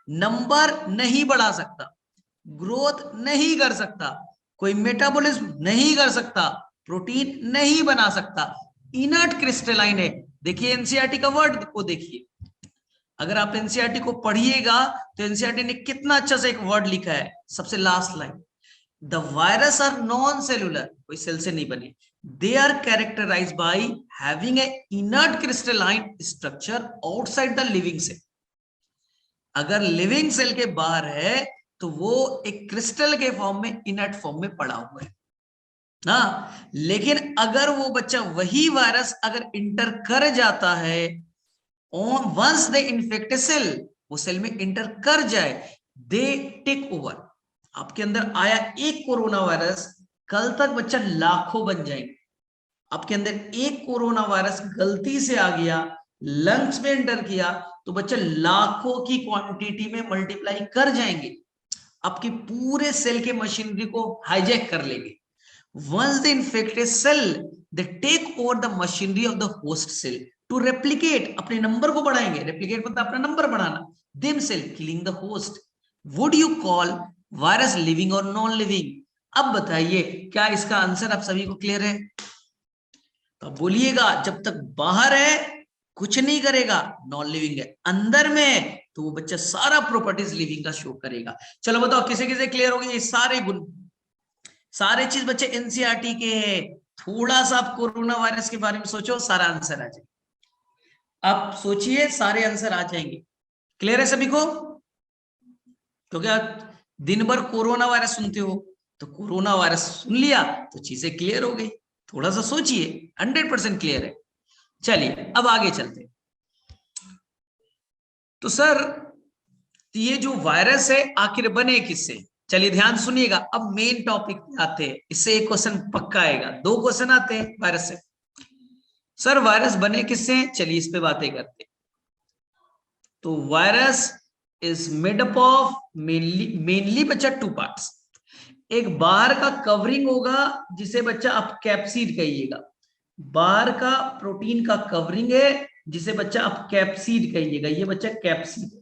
नंबर नहीं बढ़ा सकता, ग्रोथ नहीं कर सकता, कोई मेटाबॉलिज्म नहीं कर सकता, प्रोटीन नहीं बना सकता, इनर्ट क्रिस्टलाइन है। देखिए एनसीईआरटी का वर्ड को देखिए, अगर आप एनसीईआरटी को पढ़िएगा तो एनसीईआरटी ने कितना अच्छा से एक वर्ड लिखा है, सबसे last line, the virus are non cellular, कोई सेल से नहीं बने, they are characterised by having a inert crystalline structure outside the living cell. अगर लिविंग सेल के बाहर है तो वो एक क्रिस्टल के फॉर्म में, इनर्ट फॉर्म में पड़ा हुआ है ना। लेकिन अगर वो बच्चा, वही वायरस अगर इंटर कर जाता है, वंस दे इन्फेक्ट सेल, वो सेल में इंटर कर जाए, दे टेक ओवर। आपके अंदर आया एक कोरोना वायरस, कल तक बच्चा लाखों बन जाएंगे। आपके अंदर एक कोरोना वायरस गलती से आ गया, लंग्स में एंटर किया, तो बच्चा लाखों की क्वांटिटी में मल्टीप्लाई कर जाएंगे, आपके पूरे सेल के मशीनरी को हाईजैक कर लेंगे। Once they infect a cell, they take over the machinery of the host cell to replicate, अपने नंबर को बढ़ाएंगे, replicate मतलब अपना नंबर बढ़ाना, themselves killing the host. Would you call virus living or non-living? अब बताइए क्या इसका आंसर आप सभी को क्लियर है? तो बोलिएगा, जब तक बाहर है कुछ नहीं करेगा, नॉन लिविंग है, अंदर में तो वो बच्चा सारा प्रॉपर्टीज लिविंग का शो करेगा। चलो बताओ किसे किसे क्लियर हो गए ये सारे गुण, सारे चीज बच्चे एनसीईआरटी के हैं। थोड़ा सा आप कोरोना वायरस के बारे में सोचो, सारा आंसर आ जाएगा। आप सोचिए सारे आंसर आ जाएंगे। क्लियर है सभी को? क्योंकि आप दिन भर कोरोना वायरस सुनते हो, तो कोरोना वायरस सुन लिया तो चीजें क्लियर हो गई। थोड़ा सा सोचिए, 100% क्लियर है। चलिए अब आगे चलते हैं। तो सर ये जो वायरस है आखिर बने किससे? चलिए ध्यान सुनिएगा, अब मेन टॉपिक पे आते हैं। इससे एक क्वेश्चन पक्का आएगा, दो क्वेश्चन आते हैं वायरस से। सर वायरस बने किससे हैं? चलिए इस पे बातें करते हैं। तो virus is made up of mainly बच्चा टू पार्ट्स। एक बाहर का कवरिंग होगा जिसे बच्चा आप कैप्सिड कहिएगा, बाहर का प्रोटीन का कवरिंग है जिसे बच्चा आप कैप्सिड कहिएगा। ये बच्चा कैप्सिड है।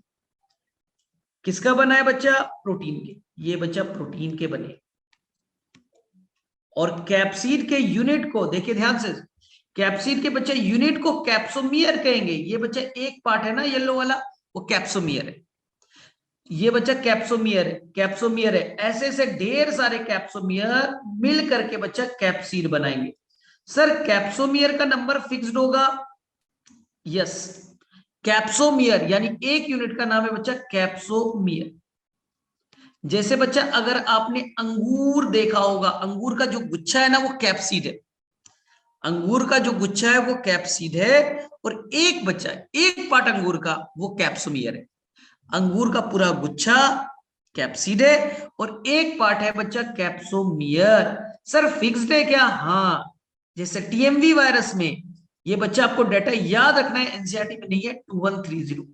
किसका बना है बच्चा? प्रोटीन के। ये बच्चा प्रोटीन के बने। और कैप्सिड के यूनिट को देखिए ध्यान से, कैप्सिड के बच्चे यूनिट को कैप्सोमियर कहेंगे। ये बच्चा एक पार्ट है ना येलो वाला, वो कैप्सोमियर है। ये बच्चा कैप्सोमियर है, कैप्सोमियर है। ऐसे ऐसे ढेर सारे कैप्सोमियर मिल करके बच्चा कैप्सिड बनाएंगे। सर कैप्सोमियर का नंबर फिक्स्ड होगा? यस, कैप्सोमियर यानी एक यूनिट का नाम है बच्चा कैप्सोमियर। जैसे बच्चा अगर आपने अंगूर देखा होगा, अंगूर का जो गुच्छा है ना वो कैप्सिड है। अंगूर का जो गुच्छा है वो कैप्सिड है, और एक बच्चा एक पार्ट अंगूर का वो कैप्सोमियर है। अंगूर का पूरा गुच्छा कैप्सिड है और एक पार्ट है बच्चा कैप्सोमियर। सर फिक्स्ड है क्या? हाँ, जैसे टीएमवी वायरस में, ये बच्चा आपको डाटा याद रखना है, एनसीईआरटी में नहीं है, 2130।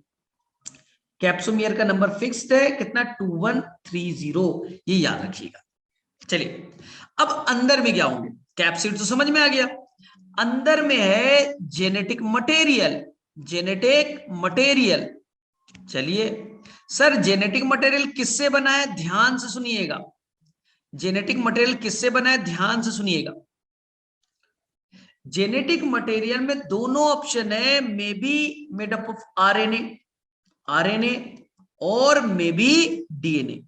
कैप्सोमियर का नंबर फिक्स्ड है कितना? 2130, ये याद रखिएगा। चलिए अब अंदर में क्या होंगे? कैप्सिड तो समझ में आ गया। अंदर में है जेनेटिक मटेरियल। जेनेटिक मटेरियल, चलिए सर जेनेटिक मटेरियल किससे बना है? ध्यान से सुनिएगा। जेनेटिक मटेरियल किससे बना है? ध्यान से सुनिएगा। जेनेटिक मटेरियल में दोनों ऑप्शन है, may be made up of RNA, RNA और मे बी डीएनए।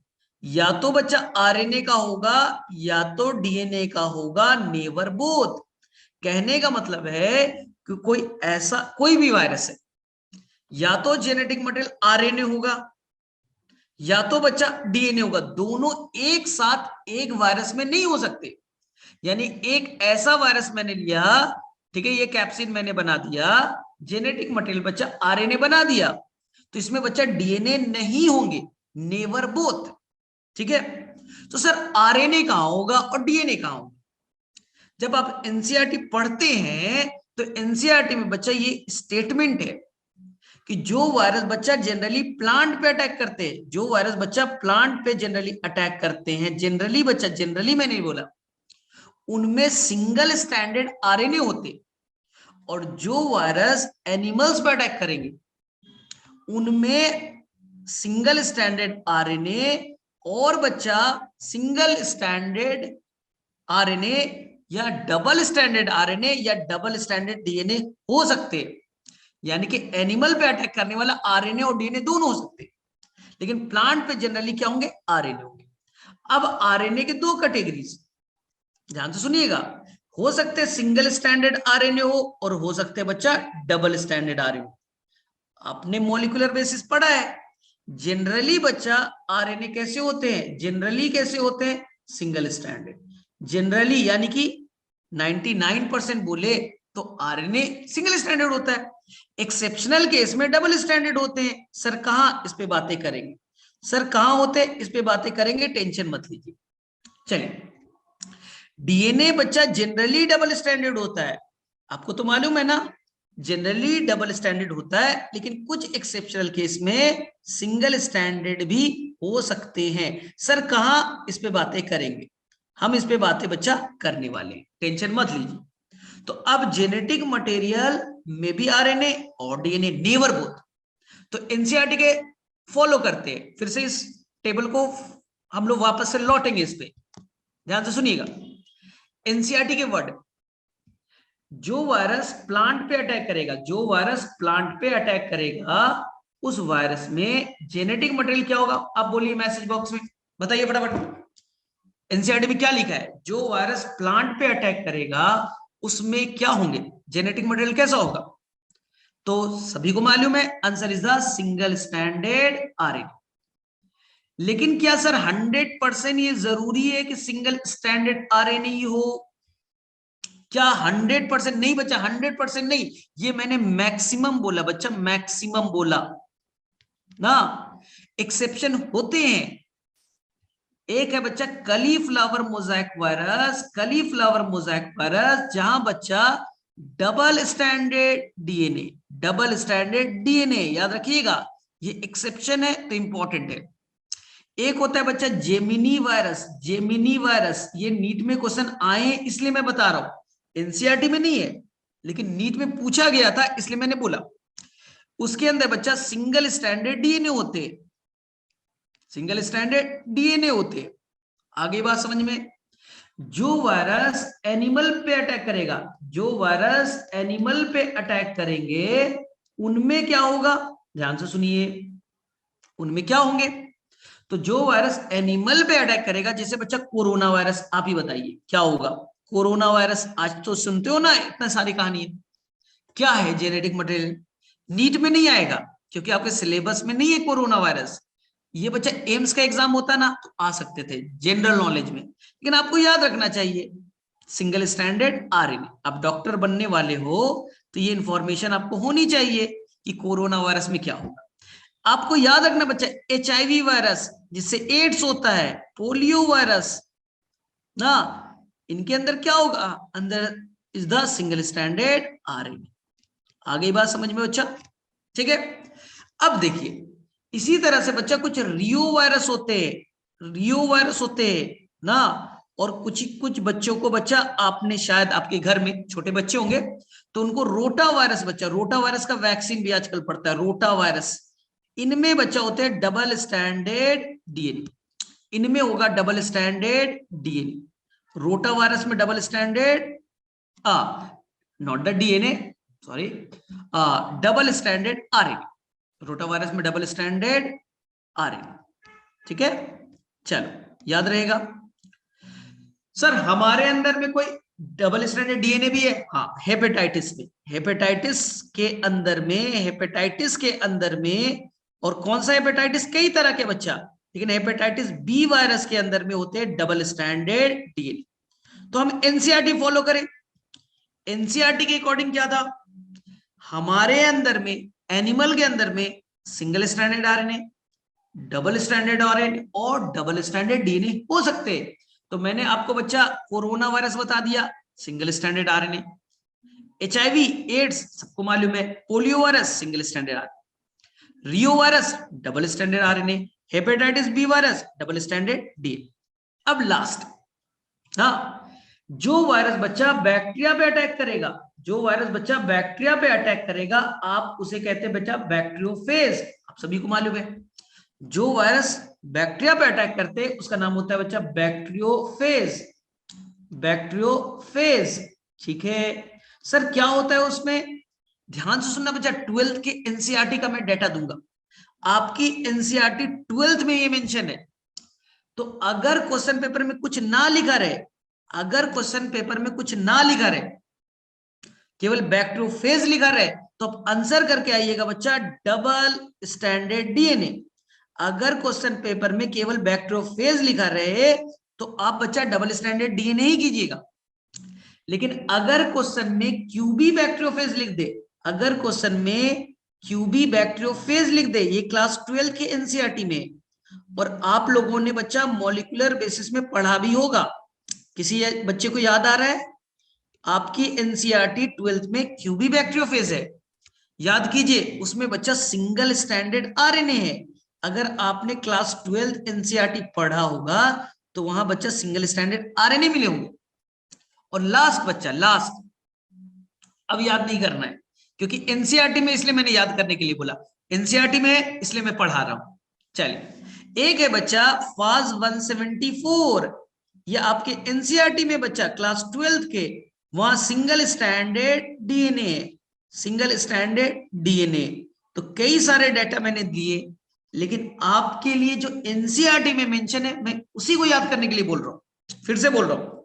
या तो बच्चा आरएनए का होगा या तो डीएनए का होगा, नेवर बोथ। कहने का मतलब है कि कोई ऐसा कोई भी वायरस है, या तो जेनेटिक मटेरियल आरएनए होगा या तो बच्चा डीएनए होगा। दोनों एक साथ एक वायरस में नहीं हो सकते। यानी एक ऐसा वायरस मैंने लिया, ठीक है, ये कैप्सिड मैंने बना दिया, जेनेटिक मटेरियल बच्चा आरएनए बना दिया, तो इसमें बच्चा डीएनए नहीं होंगे, नेवर बोथ। ठीक है, तो सर आरएनए कहां होगा और डीएनए कहां होगा? जब आप एनसीईआरटी पढ़ते हैं तो एनसीईआरटी में बच्चा ये स्टेटमेंट है कि जो वायरस बच्चा जनरली प्लांट पे अटैक करते हैं, जो वायरस बच्चा प्लांट पे जनरली अटैक करते हैं, जनरली बच्चा, जनरली मैंने बोला, उनमें सिंगल स्टैंडर्ड आरएनए होते, और जो वायरस एनिमल्स पे अटैक करेंगे उनमें सिंगल स्टैंडर्ड आरएनए और बच्चा सिंगल स्टैंडर्ड आरएनए या डबल स्टैंडर्ड आरएनए या डबल स्टैंडर्ड डीएनए हो सकते हैं। यानी कि एनिमल पे अटैक करने वाला आरएनए और डीएनए दोनों हो सकते हैं, लेकिन प्लांट पे जनरली क्या होंगे? आरएनए होंगे। अब आरएनए के दो कैटेगरीज, ध्यान से सुनिएगा, हो सकते हैं सिंगल स्टैंडर्ड आरएनए हो और हो सकते हैं बच्चा डबल स्टैंडर्ड आरएनए। आपने मॉलिक्यूलर बेसिस पढ़ा है। जनरली बच्चा आरएनए कैसे होते हैं? जनरली कैसे होते हैं? Single standard. जनरली यानी कि 99% बोले तो आरएनए सिंगल स्टैंडर्ड होता है। एक्सेप्शनल केस में डबल स्टैंडर्ड होते हैं। सर कहां? इस पे बातें करेंगे। सर कहां होते हैं? इस पे बातें करेंगे, टेंशन मत लीजिए। चलिए, डीएनए बच्चा जनरली डबल स्टैंडर्ड होता है, आपको तो मालूम है ना, जनरली डबल स्टैंडर्ड होता है, लेकिन कुछ एक्सेप्शनल केस में सिंगल स्टैंडर्ड भी हो सकते हैं। सर कहां? इस पे बातें करेंगे, हम इस पे बातें बच्चा करने वाले हैं, टेंशन मत लीजिए। तो अब जेनेटिक मटेरियल में भी आरएनए और डीएनए, नेवर बोथ। तो एनसीईआरटी के फॉलो करते हैं, फिर से इस टेबल को हम लोग वापस से लौटेंगे इस पे, ध्यान से सुनिएगा। एनसीईआरटी के वर्ड, जो वायरस प्लांट पे अटैक करेगा, जो वायरस प्लांट पे अटैक करेगा, उस वायरस में जेनेटिक मटेरियल क्या होगा? आप बोलिए मैसेज बॉक्स में, बताइए फटाफट। एनसीईआरटी में क्या लिखा है? जो वायरस प्लांट पे अटैक करेगा उसमें क्या होंगे? जेनेटिक मटेरियल कैसा होगा? तो सभी को मालूम है, answer is the single standard RNA. लेकिन क्या सर 100% ये जरूरी है कि सिंगल स्टैंडर्ड आरएनए ही हो? क्या 100% नहीं बच्चा, 100% नहीं, ये मैंने मैक्सिमम बोला बच्चा, मैक्सिमम बोला ना। एक्सेप्शन होते हैं। एक है बच्चा cauliflower Mosaic virus, cauliflower Mosaic virus, जहां बच्चा double standard DNA, double standard DNA याद रखिएगा, ये एक्सेप्शन है तो इंपॉर्टेंट है। एक होता है बच्चा जेमिनी वायरस, जेमिनी वायरस ये नीट में क्वेश्चन आए इसलिए मैं बता रहा हूं, एनसीईआरटी में नहीं है लेकिन नीट में पूछा गया था इसलिए मैंने बोला। उसके अंदर बच्चा सिंगल स्टैंडर्ड डीएनए होते, सिंगल स्टैंडर्ड डीएनए होते। आगे बात समझ में, जो वायरस एनिमल पे अटैक करेगा, जो वायरस एनिमल पे अटैक करेंगे उनमें क्या होगा, ध्यान से सुनिए, उनमें क्या होंगे, तो जो वायरस एनिमल पे अटैक करेगा, जैसे बच्चा कोरोना वायरस, आप ही बताइए क्या होगा। कोरोना वायरस आज तो सुनते हो ना इतना सारी कहानी है, क्या है जेनेटिक मटेरियल, नीट में नहीं आएगा क्योंकि आपके सिलेबस में नहीं है कोरोना वायरस। ये बच्चा एम्स का एग्जाम होता ना तो आ सकते थे जनरल नॉलेज में, लेकिन आपको याद रखना चाहिए सिंगल स्टैंडर्ड आरएनए। आप डॉक्टर बनने वाले हो तो ये इंफॉर्मेशन आपको होनी चाहिए कि कोरोना वायरस में क्या होगा। आपको याद रखना बच्चा एचआईवी वायरस जिससे एड्स होता है, पोलियो वायरस ना, इनके अंदर क्या होगा, अंदर is the single standard RNA. आगे बात समझ में बच्चा, ठीक है। अब देखिए इसी तरह से बच्चा कुछ रियो वायरस होते हैं, रियो वायरस होते हैं ना, और कुछ बच्चों को बच्चा आपने शायद आपके घर में छोटे बच्चे होंगे तो उनको रोटा वायरस, बच्चा रोटा वायरस का वैक्सीन भी आजकल पड़ता है, रोटा वायरस। इनमें बच्चा होते हैं डबल स्टैंडर्ड डीएनए, इनमें होगा double standard DNA, rota virus में double standard, not the DNA sorry, double standard RNA, rota virus में डबल स्टैंडर्ड आरएनए, ठीक है। चलो याद रहेगा। सर हमारे अंदर में कोई डबल स्टैंडर्ड डीएनए भी है, हाँ हेपेटाइटिस में, हेपेटाइटिस के अंदर में, हेपेटाइटिस के अंदर में, और कौन सा हेपेटाइटिस, कई तरह के बच्चा, लेकिन हेपेटाइटिस बी वायरस के अंदर में होते हैं डबल स्टैंडर्ड डीएनए। तो हम एनसीईआरटी फॉलो करें, एनसीईआरटी के अकॉर्डिंग क्या था, हमारे अंदर में एनिमल के अंदर में single standard RNA, double standard RNA और डबल स्टैंडर्ड डीएनए हो सकते हैं। तो मैंने आपको बच्चा कोरोना वायरस बता दिया single standard RNA, HIV AIDS सबको मालूम है, polio virus single standard RNA, reo virus double standard RNA, hepatitis B virus double standard DNA. अब लास्ट, हाँ जो वायरस बच्चा बैक्टीरिया पे अटैक करेगा, जो वायरस बच्चा बैक्टीरिया पे अटैक करेगा आप उसे कहते हैं बच्चा बैक्टीरियोफेज, आप सभी को मालूम है जो वायरस बैक्टीरिया पे अटैक करते हैं उसका नाम होता है बच्चा बैक्टीरियोफेज, बैक्टीरियोफेज, ठीक है। सर क्या होता है उसमें, ध्यान से सुनना बच्चा, 12th के एनसीईआरटी का मैं डेटा दूंगा, आपकी एनसीईआरटी 12th में ये मेंशन है। तो अगर क्वेश्चन पेपर में कुछ ना लिखा रहे, अगर क्वेश्चन पेपर में कुछ ना लिखा रहे, केवल बैक्टीरियोफेज लिखा रहे, तो आप आंसर करके आइएगा बच्चा डबल स्टैंडर्ड डीएनए। अगर क्वेश्चन पेपर में केवल बैक्टीरियोफेज लिखा रहे तो आप बच्चा डबल स्टैंडर्ड डीएनए ही कीजिएगा। लेकिन अगर क्वेश्चन में क्यूबी बैक्टीरियोफेज लिख दे, अगर क्वेश्चन में क्यूबी बैक्टीरियोफेज लिख दे, ये क्लास 12 के एनसीईआरटी में, और आप लोगों ने बच्चा मॉलिक्यूलर बेसिस में पढ़ा भी होगा, किसी बच्चे को याद आ रहा है, आपकी एनसीईआरटी 12th में क्यूबी बैक्टीरियोफेज है, याद कीजिए उसमें बच्चा सिंगल स्टैंडर्ड आरएनए है। अगर आपने क्लास 12th एनसीईआरटी पढ़ा होगा तो वहां बच्चा सिंगल स्टैंडर्ड आरएनए मिले होंगे। और लास्ट बच्चा, लास्ट अब याद नहीं करना है क्योंकि एनसीईआरटी में, इसलिए मैंने याद करने के लिए बोला, एनसीईआरटी में इसलिए मैं पढ़ा रहा हूं। चलिए एक है बच्चा फाज 174, ये आपके एनसीईआरटी में बच्चा क्लास 12th के, वहां single standard DNA, single standard DNA. तो कई सारे डाटा मैंने दिए, लेकिन आपके लिए जो एनसीईआरटी में मेंशन है मैं उसी को याद करने के लिए बोल रहा हूं, फिर से बोल रहा हूं,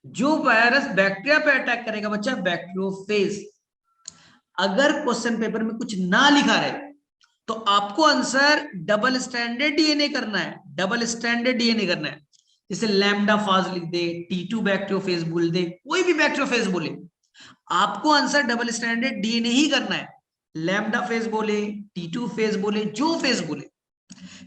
जो वायरस बैक्टीरिया पे अटैक करेगा बच्चा बैक्टीरियोफेज। अगर क्वेश्चन पेपर में कुछ ना लिखा रहे तो आपको आंसर डबल स्टैंडर्ड डीएनए करना है, डबल स्टैंडर्ड डीएनए करना है। जैसे लैम्डा फाज लिख दे, T2 बैक्टीरियोफेज बोल दे, कोई भी बैक्टीरियोफेज बोले, आपको आंसर डबल स्टैंडर्ड डीएनए ही करना है। लैम्डा फेज बोले, T2 फेज बोले, जो फेज बोले,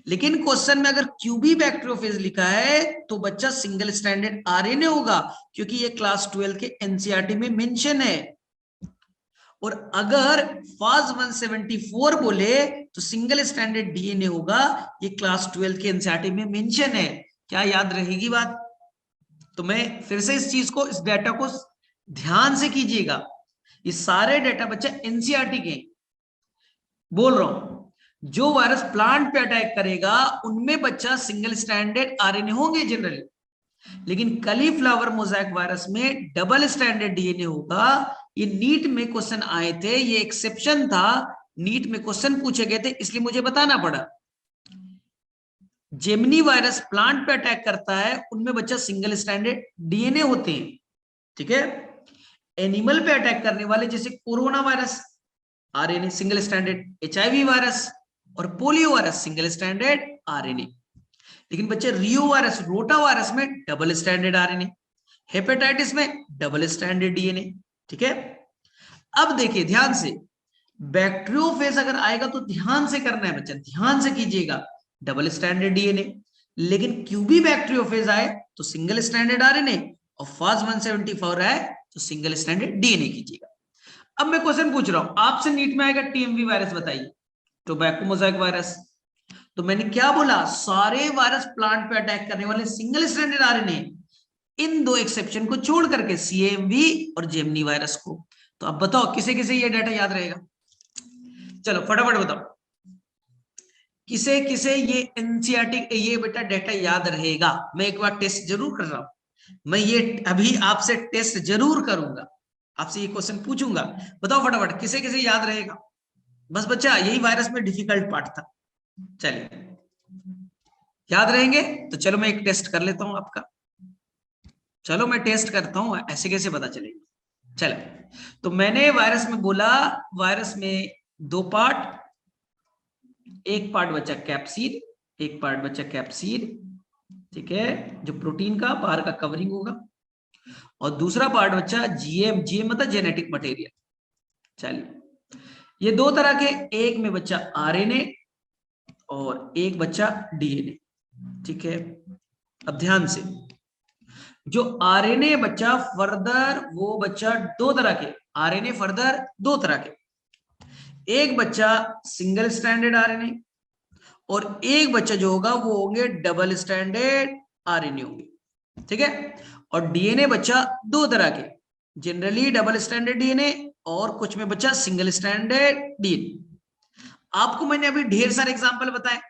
लेकिन क्वेश्चन में अगर क्यूबी बैक्टीरियोफेज लिखा है तो बच्चा सिंगल स्टैंडर्ड आरएनए होगा, क्योंकि ये क्लास 12 के एनसीईआरटी में मेंशन है। और अगर फाज 174 बोले तो सिंगल स्टैंडर्ड डीएनए होगा। ये क्लास 12 के एनसीईआरटी में मेंशन है। क्या याद रहेगी बात? तो मैं फिर से इस चीज को, इस डाटा को ध्यान से कीजिएगा। ये सारे डाटा बच्चा एनसीईआरटी के बोल रहा हूं। जो वायरस प्लांट पे अटैक करेगा उनमें बच्चा सिंगल स्टैंडर्ड आरएनए होंगे जनरली, लेकिन कलीफ्लावर मोज़ेक वायरस में डबल स्टैंडर्ड डीएनए होगा। ये नीट में क्वेश्चन आए थे, ये एक्सेप्शन था, नीट में क्वेश्चन पूछे गए थे, इसलिए मुझे बताना पड़ा। जेमिनी वायरस प्लांट पे अटैक करता है, उनमें बच्चा सिंगल स्टैंडर्ड डीएनए होते हैं, ठीक है। एनिमल पे अटैक करने वाले जैसे corona virus RNA single standard, HIV virus और polio virus single standard RNA. लेकिन बच्चे रियो वायरस, रोटा वायरस में डबल स्टैंडर्ड आरएनए, हेपेटाइटिस में डबल स्टैंडर्ड डीएनए, ठीक है। अब देखिए ध्यान से, बैक्टीरियोफेज अगर आएगा तो ध्यान से करना है बच्चा, ध्यान से कीजिएगा, डबल स्टैंडर्ड डीएनए। लेकिन क्यूबी बैक्टीरियोफेज आए तो सिंगल स्टैंडर्ड आरएनए, और फाज 174 आए तो सिंगल स्टैंडर्ड डीएनए कीजिएगा। अब मैं क्वेश्चन पूछ रहा हूं आपसे, नीट में आएगा टीएमवी वायरस बताइए, टोबैको मोज़ेक वायरस। तो मैंने क्या बोला, सारे वायरस प्लांट पे अटैक करने वाले सिंगल स्टैंडर्ड आरएनए, इन दो एक्सेप्शन को छोड़ करके सीएमवी और जेमिनी वायरस को। तो अब बताओ किसे किसे ये डाटा याद रहेगा? चलो फटाफट बताओ, किसे किसे ये एनसीईआरटी ये बेटा डाटा याद रहेगा? मैं एक बार टेस्ट जरूर कर रहा हूं, मैं ये अभी आपसे टेस्ट जरूर करूंगा, आपसे ये क्वेश्चन पूछूंगा, बताओ फटाफट किसे किसे याद रहेगा? बस बच्चा यही वायरस में डिफिकल्ट पार्ट था। चलिए याद रहेंगे तो चलो मैं एक टेस्ट कर लेता हूं आपका, चलो मैं टेस्ट करता हूं, ऐसे कैसे पता चलेगा। चलो, तो मैंने वायरस में बोला, वायरस में दो पार्ट, एक पार्ट बचा कैप्सिड, एक पार्ट बचा कैप्सिड, ठीक है, जो प्रोटीन का बाहर का कवरिंग होगा, और दूसरा पार्ट बचा जीएम, जीएम मतलब जेनेटिक मटेरियल। चलिए, ये दो तरह के, एक में बच्चा आरएनए और एक बच्चा डीएनए, ठीक है। अब ध्यान से, जो आरएनए बच्चा फर्दर, वो बच्चा दो तरह के, आरएनए फर्दर दो तरह के, एक बच्चा सिंगल स्टैंडर्ड आरएनए और एक बच्चा जो होगा वो होंगे डबल स्टैंडर्ड आरएनए होंगे, ठीक है। और डीएनए बच्चा दो तरह के, जनरली डबल स्टैंडर्ड डीएनए और कुछ में बच्चा सिंगल स्टैंडर्ड डीएनए। आपको मैंने अभी ढेर सारे एग्जांपल बताए,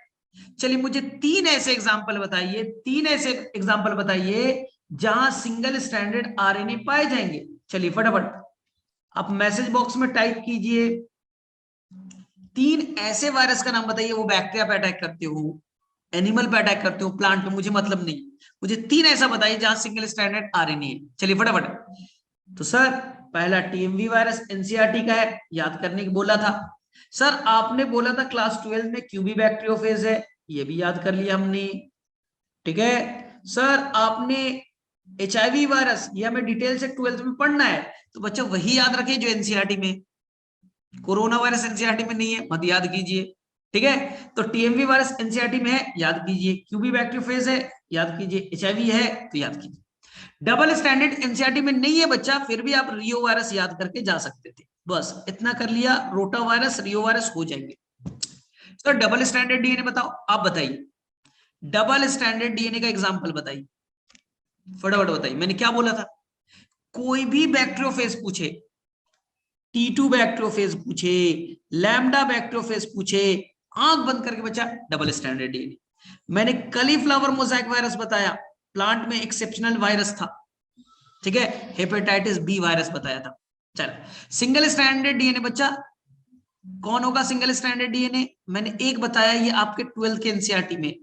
चलिए मुझे तीन ऐसे एग्जांपल बताइए, तीन ऐसे एग्जांपल बताइए जहां सिंगल स्टैंडर्ड आरएनए पाए जाएंगे। चलिए फटाफट आप मैसेज बॉक्स में टाइप कीजिए, तीन ऐसे वायरस का नाम बताइए, वो बैक्टीरिया पे अटैक करते हो, एनिमल पे अटैक करते हो, प्लांट पे मुझे मतलब नहीं, मुझे तीन ऐसा बताइए जहां सिंगल स्टैंडर्ड आरएनए है। चलिए फटाफट। तो सर पहला टीएमवी वायरस एनसीईआरटी का है, याद करने को बोला था। सर आपने बोला था क्लास 12 में क्यूबी बैक्टीरियोफेज है, ये भी याद कर लिया हमने, ठीक है। सर आपने एचआईवी वायरस, ये हमें डिटेल से 12th में पढ़ना है, तो बच्चा वही याद रखे जो एनसीईआरटी में, कोरोना वायरस एनसीईआरटी में नहीं है, मत याद कीजिए, ठीक है। तो टीएमवी वायरस एनसीईआरटी में है, याद कीजिए, क्यूबी बैक्टीरियोफेज है, याद कीजिए, एचआईवी है तो याद कीजिए। डबल स्टैंडर्ड एनसीईआरटी में नहीं है बच्चा, फिर भी आप रियो वायरस याद करके जा सकते थे, बस इतना कर लिया, रोटा वायरस रियो वायरस हो जाएंगे। तो डबल स्टैंडर्ड डीएनए बताओ, आप बताइए, डबल स्टैंडर्ड डीएनए का एग्जांपल बताइए, फटाफट बताइए। मैंने क्या बोला था, कोई भी बैक्टीरियोफेज पूछे, T2 बैक्टीरियोफेज पूछे, लैम्डा बैक्टीरियोफेज पूछे, आंख बंद करके बच्चा डबल स्टैंडर्ड डीएनए। मैंने कलीफ्लावर मोज़ेक वायरस बताया, प्लांट में एक्सेप्शनल वायरस था, ठीक है, हेपेटाइटिस बी वायरस बताया था। चलो सिंगल स्टैंडर्ड डीएनए बच्चा कौन होगा, सिंगल स्टैंडर्ड डीएनए मैंने एक बताया, ये आपके 12th के एनसीईआरटी में,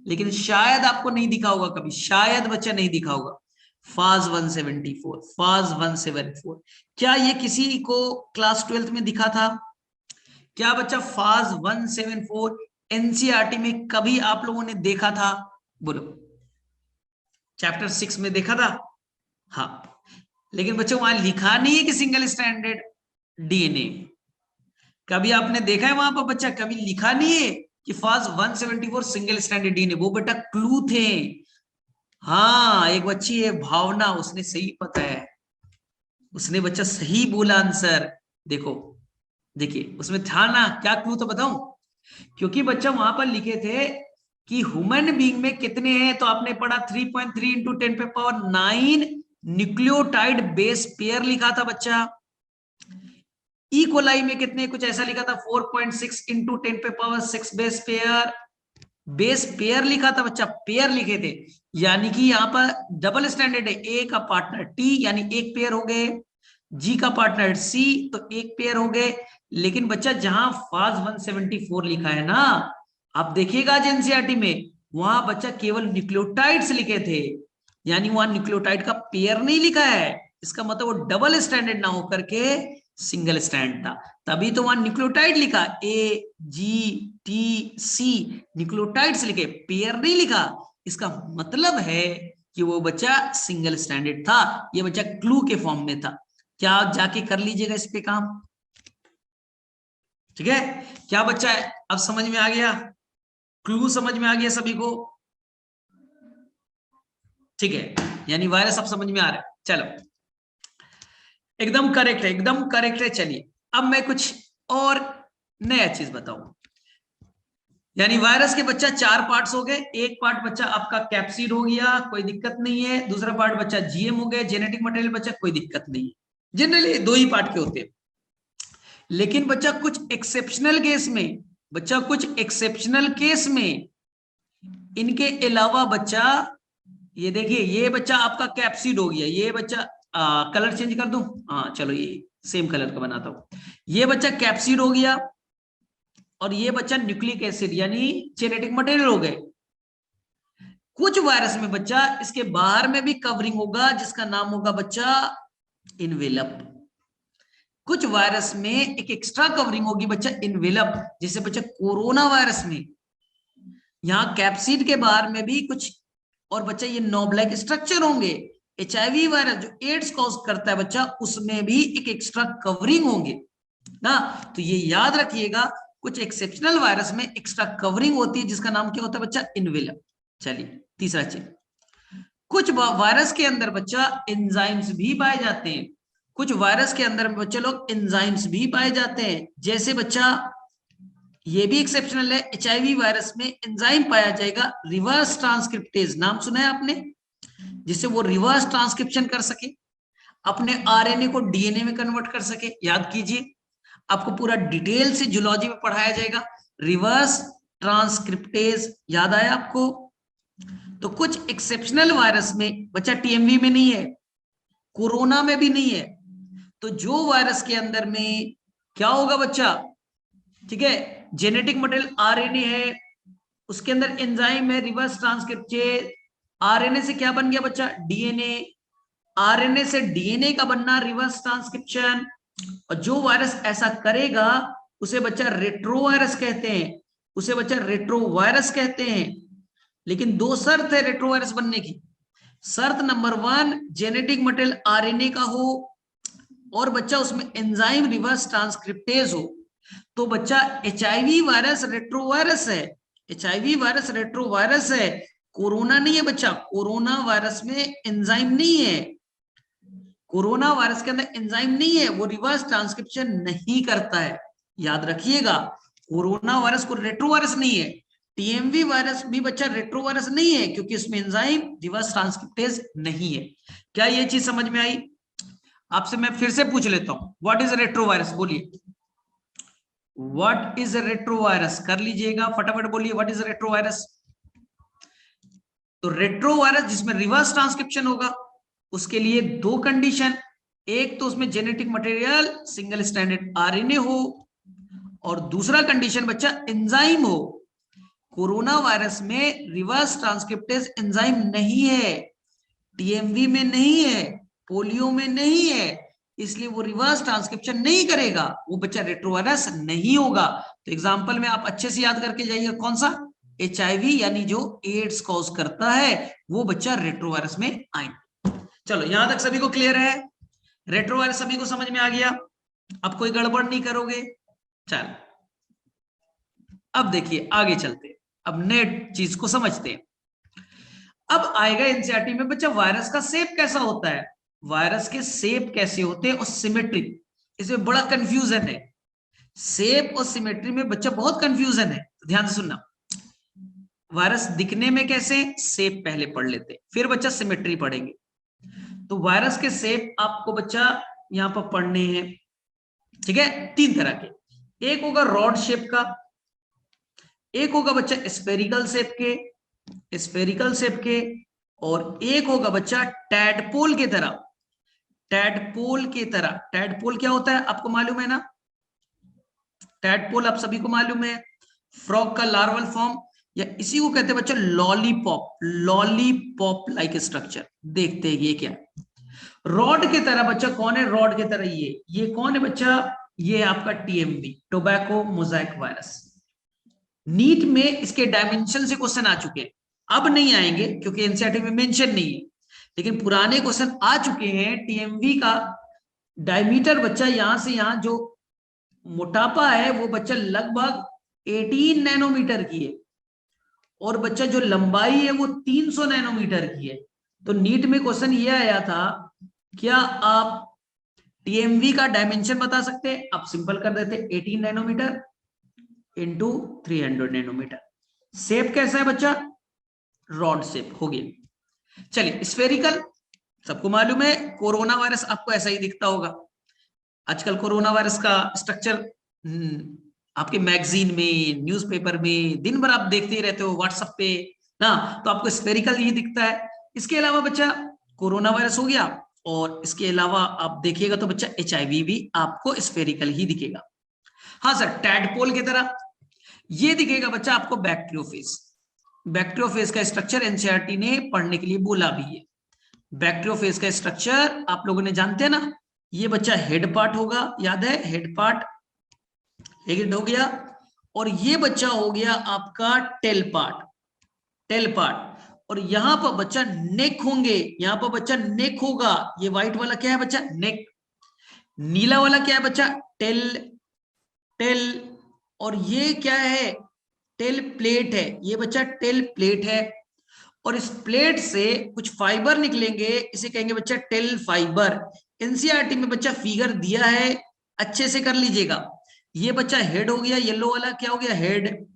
लेकिन शायद आपको नहीं दिखा होगा कभी, शायद बच्चा नहीं दिखा होगा, फाज 174, फाज 174। क्या ये किसी को क्लास 12th में दिखा था? क्या बच्चा फाज 174 एनसीईआरटी में कभी आप लोगों ने देखा था? बोलो, चैप्टर 6 में देखा था, हाँ, लेकिन बच्चों वहां लिखा नहीं है कि सिंगल स्टैंडर्ड डीएनए, कभी आपने देखा है वहां पर बच्चा, कभी लिखा नहीं है कि फाज 174 सिंगल स्टैंडर्ड डीएनए, वो बेटा क्लू थे। हाँ एक बच्ची है भावना, उसने सही पता है, उसने बच्चा सही बोला आंसर, देखो, देखिए उसमें था ना, क्या क्लू तो बताऊं, क्योंकि बच्चा वहां पर लिखे थे कि ह्यूमन बीइंग में कितने हैं, तो आपने पढ़ा 3.3 इंटू 10⁻9 न्यूक्लियोटाइड बेस पेयर लिखा था बच्चा। ई कोलाई में कितने, कुछ ऐसा लिखा था 4.6 इंटू 10⁻6 बेस पेयर लिखा था बच्चा, पेयर लिखे थे। यानी कि यहाँ पर डबल स्टैंडर्ड है, ए का पार्टनर टी यानी एक पेयर हो गए, जी का पार्टनर सी तो एक पेयर हो गए। लेकिन बच्चा जहां फाज 174 लिखा है ना, आप देखिएगा एनसीईआरटी में, वहां बच्चा केवल न्यूक्लियोटाइड्स लिखे थे, यानी वहां न्यूक्लियोटाइड का पेयर नहीं लिखा है। इसका मतलब वो डबल स्टैंडर्ड ना होकर के सिंगल स्टैंड था, तभी तो वहां न्यूक्लियोटाइड लिखा, ए जी टी सी न्यूक्लियोटाइड्स लिखे, पेयर नहीं लिखा। इसका मतलब है कि वो बच्चा सिंगल स्टैंडर्ड था, ये बच्चा क्लू के फॉर्म में था। क्या आप जाके कर लीजिएगा इस पे काम, ठीक है? क्या बच्चा है, अब समझ में आ गया, क्लू समझ में आ गया सभी को? ठीक है, यानी वायरस अब समझ में आ रहा है। चलो, एकदम करेक्ट है, एकदम करेक्ट है। चलिए अब मैं कुछ और नया चीज बताऊं। यानी वायरस के बच्चा चार पार्ट्स हो गए, एक पार्ट बच्चा आपका कैप्सिड हो गया, कोई दिक्कत नहीं है। दूसरा पार्ट बच्चा जीएम हो गया, जेनेटिक मटेरियल बच्चा, कोई दिक्कत नहीं है। जनरली दो ही पार्ट के होते हैं। लेकिन बच्चा कुछ एक्सेप्शनल केस में, बच्चा कुछ एक्सेप्शनल केस में इनके अलावा बच्चा, ये देखिए, ये बच्चा आपका कैप्सिड हो गया, ये बच्चा कलर चेंज कर दूं, हाँ चलो ये सेम कलर का बनाता हूं। ये बच्चा कैप्सिड हो गया और ये बच्चा न्यूक्लिक एसिड यानी जेनेटिक मटेरियल हो गए। कुछ वायरस में बच्चा इसके बाहर में भी कवरिंग होगा जिसका नाम होगा बच्चा इनवेलप। कुछ वायरस में एक एक्स्ट्रा कवरिंग होगी बच्चा इनवेलप, जैसे बच्चा कोरोना वायरस में यहाँ कैप्सिड के बाहर में भी कुछ और बच्चा ये नॉब्लैक स्ट्रक्चर होंगे। एचआईवी वायरस जो एड्स कॉज करता है बच्चा, उसमें भी एक एक्स्ट्रा कवरिंग होंगे ना। तो ये याद रखिएगा, कुछ एक्सेप्शनल वायरस में एक्स्ट्रा कवरिंग होती है जिसका नाम क्या होता है बच्चा इनवेलप। चलिए तीसरा चीज, कुछ वायरस के अंदर बच्चा एंजाइम्स भी पाए जाते हैं। कुछ वायरस के अंदर बच्चे लोग एंजाइम्स भी पाए जाते हैं, जैसे बच्चा ये भी एक्सेप्शनल है, एचआईवी वायरस में एंजाइम पाया जाएगा रिवर्स ट्रांसक्रिप्टेज, नाम सुना है आपने, जिससे वो रिवर्स ट्रांसक्रिप्शन कर सके, अपने आरएनए को डीएनए में कन्वर्ट कर सके। याद कीजिए, आपको पूरा डिटेल से जूलॉजी में पढ़ाया जाएगा, रिवर्स ट्रांसक्रिप्टेज, याद आया आपको? तो कुछ एक्सेप्शनल वायरस में बच्चा टीएमवी में नहीं है, कोरोना में भी नहीं है। तो जो वायरस के अंदर में क्या होगा बच्चा, ठीक है, जेनेटिक मटेरियल आरएनए है, उसके अंदर एंजाइम है रिवर्स ट्रांसक्रिप्टेज, आरएनए से क्या बन गया बच्चा डीएनए, आरएनए से डीएनए का बनना रिवर्स ट्रांसक्रिप्शन। और जो वायरस ऐसा करेगा उसे बच्चा रेट्रोवायरस कहते हैं, उसे बच्चा रेट्रोवायरस कहते हैं। लेकिन दो शर्त है रेट्रोवायरस बनने की। शर्त नंबर 1, जेनेटिक मटेरियल आरएनए का हो और बच्चा उसमें एंजाइम रिवर्स ट्रांसक्रिप्टेज हो। तो बच्चा एचआईवी वायरस रेट्रोवायरस है, एचआईवी वायरस रेट्रोवायरस है, कोरोना नहीं है बच्चा। कोरोना वायरस में एंजाइम नहीं है, कोरोना वायरस के अंदर एंजाइम नहीं है, वो रिवर्स ट्रांसक्रिप्शन नहीं करता है। याद रखिएगा, कोरोना वायरस को रेट्रोवायरस नहीं है। टीएमवी वायरस भी बच्चा रेट्रोवायरस नहीं है क्योंकि इसमें एंजाइम रिवर्स ट्रांसक्रिप्टेज नहीं है। क्या ये चीज समझ में आई? आपसे मैं फिर से पूछ लेता हूं, व्हाट इज रेट्रोवायरस, बोलिए व्हाट इज रेट्रोवायरस, कर लीजिएगा फटाफट बोलिए व्हाट इज रेट्रोवायरस। तो रेट्रोवायरस जिसमें रिवर्स ट्रांसक्रिप्शन होगा, उसके लिए दो कंडीशन, एक तो उसमें genetic material single standard RNA हो और दूसरा कंडीशन बच्चा एंजाइम हो। कोरोना वायरस में रिवर्स ट्रांसक्रिप्टेज एंजाइम नहीं है, टीएमवी में नहीं है, पोलियो में नहीं है, इसलिए वो रिवर्स ट्रांसक्रिप्शन नहीं करेगा, वो बच्चा रेट्रोवायरस नहीं होगा। तो एग्जांपल में आप अच्छे से याद करके जाइए, कौन सा, एचआईवी यानी जो एड्स कॉज करता है वो बच्चा रेट्रोवायरस में आए। चलो यहां तक सभी को क्लियर है, रेट्रोवायरस सभी को समझ में आ गया, अब कोई गड़बड़ नहीं करोगे। चल अब देखिए आगे चलते, अब नेट चीज को समझते हैं। अब आएगा एनसीईआरटी में बच्चा वायरस का शेप कैसा होता है, वायरस के शेप कैसे होते हैं और सिमेट्रिक, इसमें बड़ा कंफ्यूजन है, शेप और सिमेट्री में बच्चा बहुत कंफ्यूजन है, ध्यान से सुनना। वायरस दिखने में कैसे, शेप पहले पढ़ लेते फिर बच्चा सिमेट्री पढ़ेंगे। तो वायरस के शेप आपको बच्चा यहां पर पढ़ने हैं, ठीक है, 3 तरह के। एक होगा रॉड शेप का, एक होगा बच्चा स्फेरिकल शेप के, और एक होगा बच्चा टैडपोल की तरह। टैडपोल क्या होता है आपको मालूम है ना, टैडपोल आप सभी को मालूम है, फ्रॉग का लार्वल फॉर्म, या इसी को कहते हैं बच्चा लॉलीपॉप लाइक स्ट्रक्चर। देखते हैं ये क्या है। रॉड की तरह बच्चा कौन है, रॉड की तरह ये कौन है बच्चा, ये आपका TMV, tobacco mosaic virus. NEET में इसके डायमेंशन से क्वेश्चन आ चुके हैं, अब नहीं आएंगे क्योंकि एनसीईआरटी में मेंशन नहीं है, लेकिन पुराने क्वेश्चन आ चुके हैं। टीएमवी का डायमीटर बच्चा यहां से यहां जो मोटापा है वो बच्चा लगभग 18 नैनोमीटर की है, और बच्चा जो लंबाई है वो 300 नैनोमीटर की है। तो नीट में क्वेश्चन ये आया था, क्या आप टीएमवी का डायमेंशन बता सकते हैं, आप सिंपल कर देते 18 नैनोमीटर इंटू 300 नैनोमीटर। शेप कैसा है बच्चा, रॉड शेप हो गया। चलिए स्फेरिकल, सबको मालूम है कोरोना वायरस आपको ऐसा ही दिखता होगा। आजकल कोरोना वायरस का स्ट्रक्चर आपके मैगजीन में, न्यूज़पेपर में दिन भर आप देखते ही रहते हो, व्हाट्सएप पे ना, तो आपको स्फेरिकल ही दिखता है। इसके अलावा बच्चा कोरोना वायरस हो गया, और इसके अलावा आप देखिएगा तो बच्चा एचआईवी भी आपको स्फेरिकल ही दिखेगा। हाँ सर, टैडपोल की तरह ये दिखेगा बच्चा आपको बैक्टीरियोफेज। बैक्टीरियोफेज का स्ट्रक्चर एनसीईआरटी ने पढ़ने के लिए बोला भी है। बैक्टीरियोफेज का स्ट्रक्चर आप लोगों ने जानते हैं ना, ये बच्चा हेड पार्ट होगा, याद है, हेड पार्ट, हेड हो गया, और ये बच्चा हो गया आपका टेल पार्ट, और यहां पर बच्चा नेक होंगे, यहां पर बच्चा नेक होगा। ये व्हाइट वाला क्या है बच्चा, नेक। नीला वाला क्या है बच्चा, टेल, और ये क्या है, टेल प्लेट है, ये बच्चा टेल प्लेट है। और इस प्लेट से कुछ फाइबर निकलेंगे, इसे कहेंगे बच्चा टेल फाइबर। एनसीईआरटी में बच्चा फिगर दिया है, अच्छे से कर लीजिएगा। ये बच्चा हेड हो गया, येलो वाला क्या हो गया, हेड।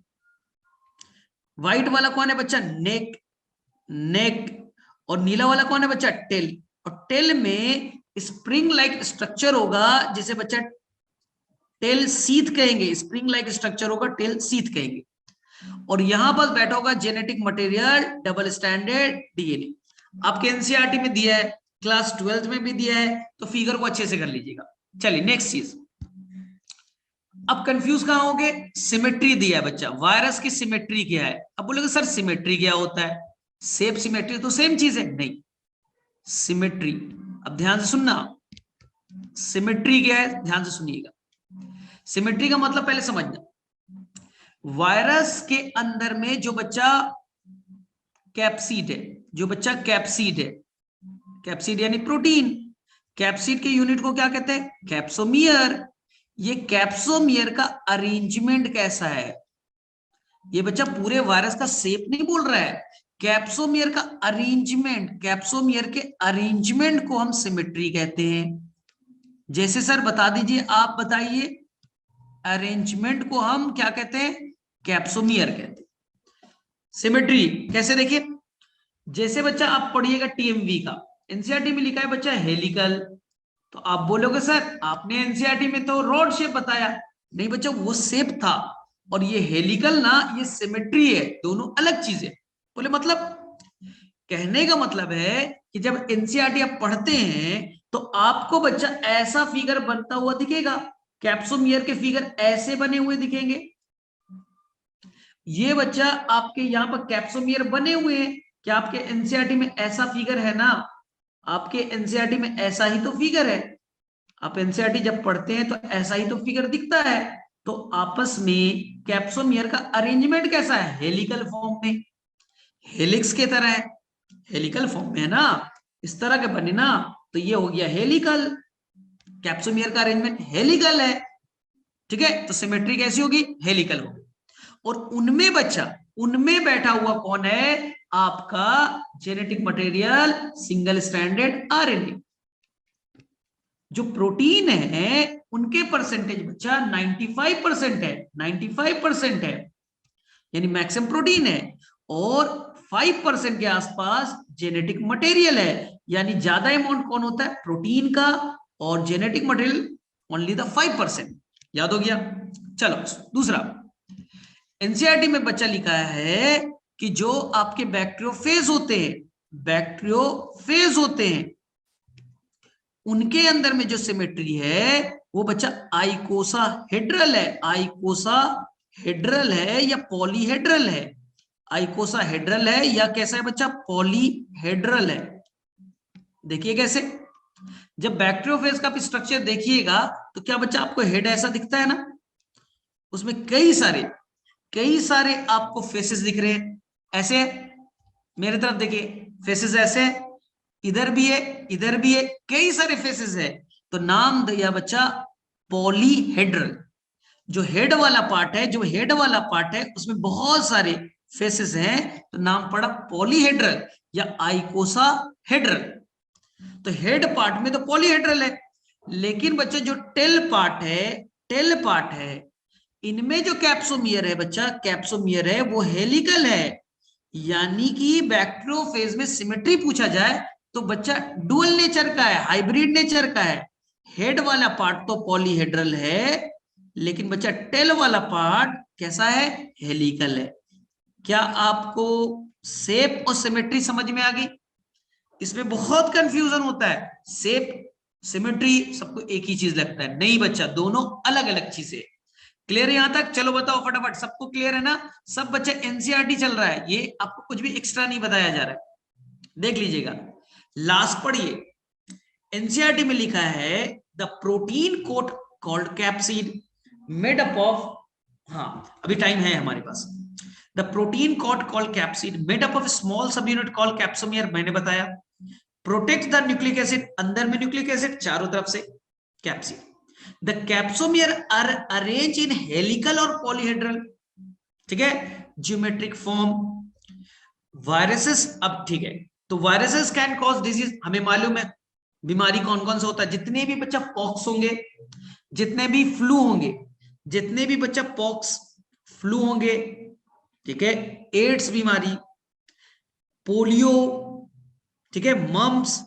व्हाइट वाला कौन है बच्चा, नेक, और नीला वाला कौन है बच्चा, टेल। और टेल में स्प्रिंग लाइक स्ट्रक्चर होगा, जिसे बच्चा टेल सीथ कहेंगे, स्प्रिंग लाइक स्ट्रक्चर होगा, टेल सीथ कहेंगे। और यहां पर बैठा होगा genetic material, double standard DNA. आपके एनसीईआरटी में दिया है, क्लास 12th में भी दिया है, तो फिगर को अच्छे से कर लीजिएगा। चलिए नेक्स्ट चीज, अब कंफ्यूज कहां होगे, सिमेट्री दिया है बच्चा, वायरस की सिमेट्री क्या है। अब बोलोगे सर सिमेट्री क्या होता है, शेप सिमेट्री तो सेम चीज है, नहीं। सिमेट्री, अब ध्यान से सुनना, सिमेट्री क्या है, ध्यान से सुनिएगा। सिमेट्री का मतलब पहले समझना, वायरस के अंदर में जो बच्चा कैप्सिड है, जो बच्चा कैप्सिड है, कैप्सिड यानी प्रोटीन, कैप्सिड के यूनिट को क्या कहते हैं, कैप्सोमियर। ये कैप्सोमियर का अरेंजमेंट कैसा है, ये बच्चा पूरे वायरस का शेप नहीं बोल रहा है, कैप्सोमियर का अरेंजमेंट, कैप्सोमियर के अरेंजमेंट को हम सिमेट्री कहते हैं। जैसे सर बता दीजिए, आप बताइए, अरेंजमेंट को हम क्या कहते हैं, कैप्सोमियर कहते हैं। सिमेट्री कैसे, देखिए, जैसे बच्चा आप पढ़िएगा टीएमवी का, एनसीईआरटी में लिखा है बच्चा हेलिकल, तो आप बोलोगे सर आपने एनसीईआरटी में तो रॉड शेप बताया, नहीं बच्चा वो शेप था, और ये हेलिकल ना, ये सिमेट्री है, दोनों अलग चीजें। बोले मतलब, कहने का मतलब है कि जब एनसीईआरटी आप पढ़ते हैं तो आपको बच्चा ऐसा फिगर बनता हुआ दिखेगा, कैप्सोमियर के फिगर ऐसे बने हुए दिखेंगे। ये बच्चा आपके यहाँ पर कैप्सोमियर बने हुए हैं, क्या आपके एनसीईआरटी में ऐसा फिगर है ना, आपके एनसीईआरटी में ऐसा ही तो फिगर है। आप एनसीईआरटी जब पढ़ते हैं तो ऐसा ही तो फिगर दिखता है। तो आपस में कैप्सोमियर का अरेंजमेंट कैसा है, हेलिकल फॉर्म में, हेलिक्स के तरह है, हेलिकल फॉर्म में है ना, इस तरह के बने ना, तो ये हो गया हेलिकल, कैप्सोमियर का अरेंजमेंट हेलिकल है, ठीक है। तो सिमेट्री कैसी होगी, हेलिकल होगी। और उनमें बच्चा, उनमें बैठा हुआ कौन है, आपका genetic material, single stranded RNA. जो प्रोटीन है उनके परसेंटेज बच्चा 95% है, 95% है, यानी मैक्सिमम प्रोटीन है, और 5% के आसपास जेनेटिक मटेरियल है, यानी ज्यादा अमाउंट कौन होता है, प्रोटीन का, और जेनेटिक मटेरियल ओनली द 5%। याद हो गया। चलो दूसरा, एनसीईआरटी में बच्चा लिखा है कि जो आपके बैक्टीरियोफेज होते हैं, बैक्टीरियोफेज होते हैं, उनके अंदर में जो सिमेट्री है वो बच्चा आइकोसाहेड्रल है। आइकोसाहेड्रल है या पॉलीहेड्रल है? आइकोसाहेड्रल है या कैसा है बच्चा, पॉलीहेड्रल है। देखिए कैसे, जब बैक्टीरियोफेज का स्ट्रक्चर देखिएगा तो क्या बच्चा आपको हेड ऐसा दिखता है ना, उसमें कई सारे आपको फेसेस दिख रहे हैं, ऐसे मेरे तरफ देखिए, फेसेस ऐसे, इधर भी है, इधर भी है, कई सारे फेसेस है, तो नाम दिया बच्चा पॉलीहेड्रल। जो हेड वाला पार्ट है, उसमें बहुत सारे फेसेस हैं, तो नाम पड़ा पॉलीहेड्रल या आइकोसाहेड्रल। तो हेड पार्ट में तो पॉलीहेड्रल है, लेकिन बच्चा जो टेल पार्ट है, इनमें जो कैप्सोमियर है बच्चा, कैप्सोमियर है वो हेलिकल है। यानी कि बैक्टीरियोफेज में सिमेट्री पूछा जाए तो बच्चा डुअल नेचर का है, हाइब्रिड नेचर का है। हेड वाला पार्ट तो पॉलीहेड्रल है, लेकिन बच्चा टेल वाला पार्ट कैसा है, हेलिकल है। क्या आपको शेप और सिमेट्री समझ में आ गई? इसमें बहुत कंफ्यूजन होता है, शेप सिमेट्री सबको एक ही चीज लगता है, नहीं बच्चा, दोनों अलग अलग चीजें। क्लियर है यहां तक? चलो बताओ फटाफट, सबको क्लियर है ना? सब बच्चे एनसीईआरटी चल रहा है, ये आपको कुछ भी एक्स्ट्रा नहीं बताया जा रहा है। देख लीजिएगा, लास्ट पढ़िए, एनसीईआरटी में लिखा है the protein coat called capsid made up of, हाँ अभी टाइम है हमारे पास, the protein coat called capsid made up of small subunit called capsomere, मैंने बताया, प्रोटेक्ट द न्यूक्लिक एसिड, अंदर में न्यूक्लिक एसिड, चारों तरफ से capsid. The capsomere are arranged in helical और polyhedral, ठीक है, ज्योमेट्रिक फॉर्म। वायरसेस, अब ठीक है, तो वायरसेस कैन कॉज डिजीज, हमें मालूम है बीमारी कौन कौन सा होता है, जितने भी बच्चा पॉक्स होंगे, जितने भी फ्लू होंगे, जितने भी बच्चा पॉक्स फ्लू होंगे, ठीक है, एड्स बीमारी, पोलियो, ठीक है, मम्स,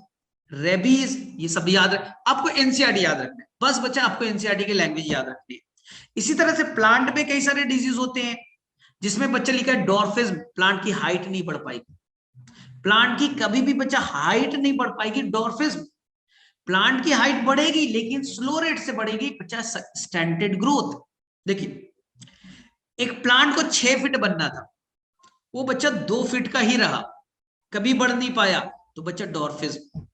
रेबीज, ये सब याद रख, आपको एनसीईआरटी याद रखना है बस बच्चा, आपको एनसीईआरटी की लैंग्वेज याद रखनी है। इसी तरह से प्लांट में कई सारे डिजीज होते हैं, जिसमें बच्चा लिखा है डॉर्फिज्म, प्लांट की हाइट नहीं बढ़ पाएगी, प्लांट की कभी भी बच्चा हाइट नहीं बढ़ पाएगी। डॉर्फिज्म, प्लांट की हाइट बढ़ेगी लेकिन स्लो रेट से बढ़ेगी बच्चा, स्टंटेड ग्रोथ। देखिए, एक प्लांट को 6 फीट बनना था, वो बच्चा 2 फीट का ही रहा, कभी बढ़ नहीं पाया, तो बच्चा डॉर्फिज्म।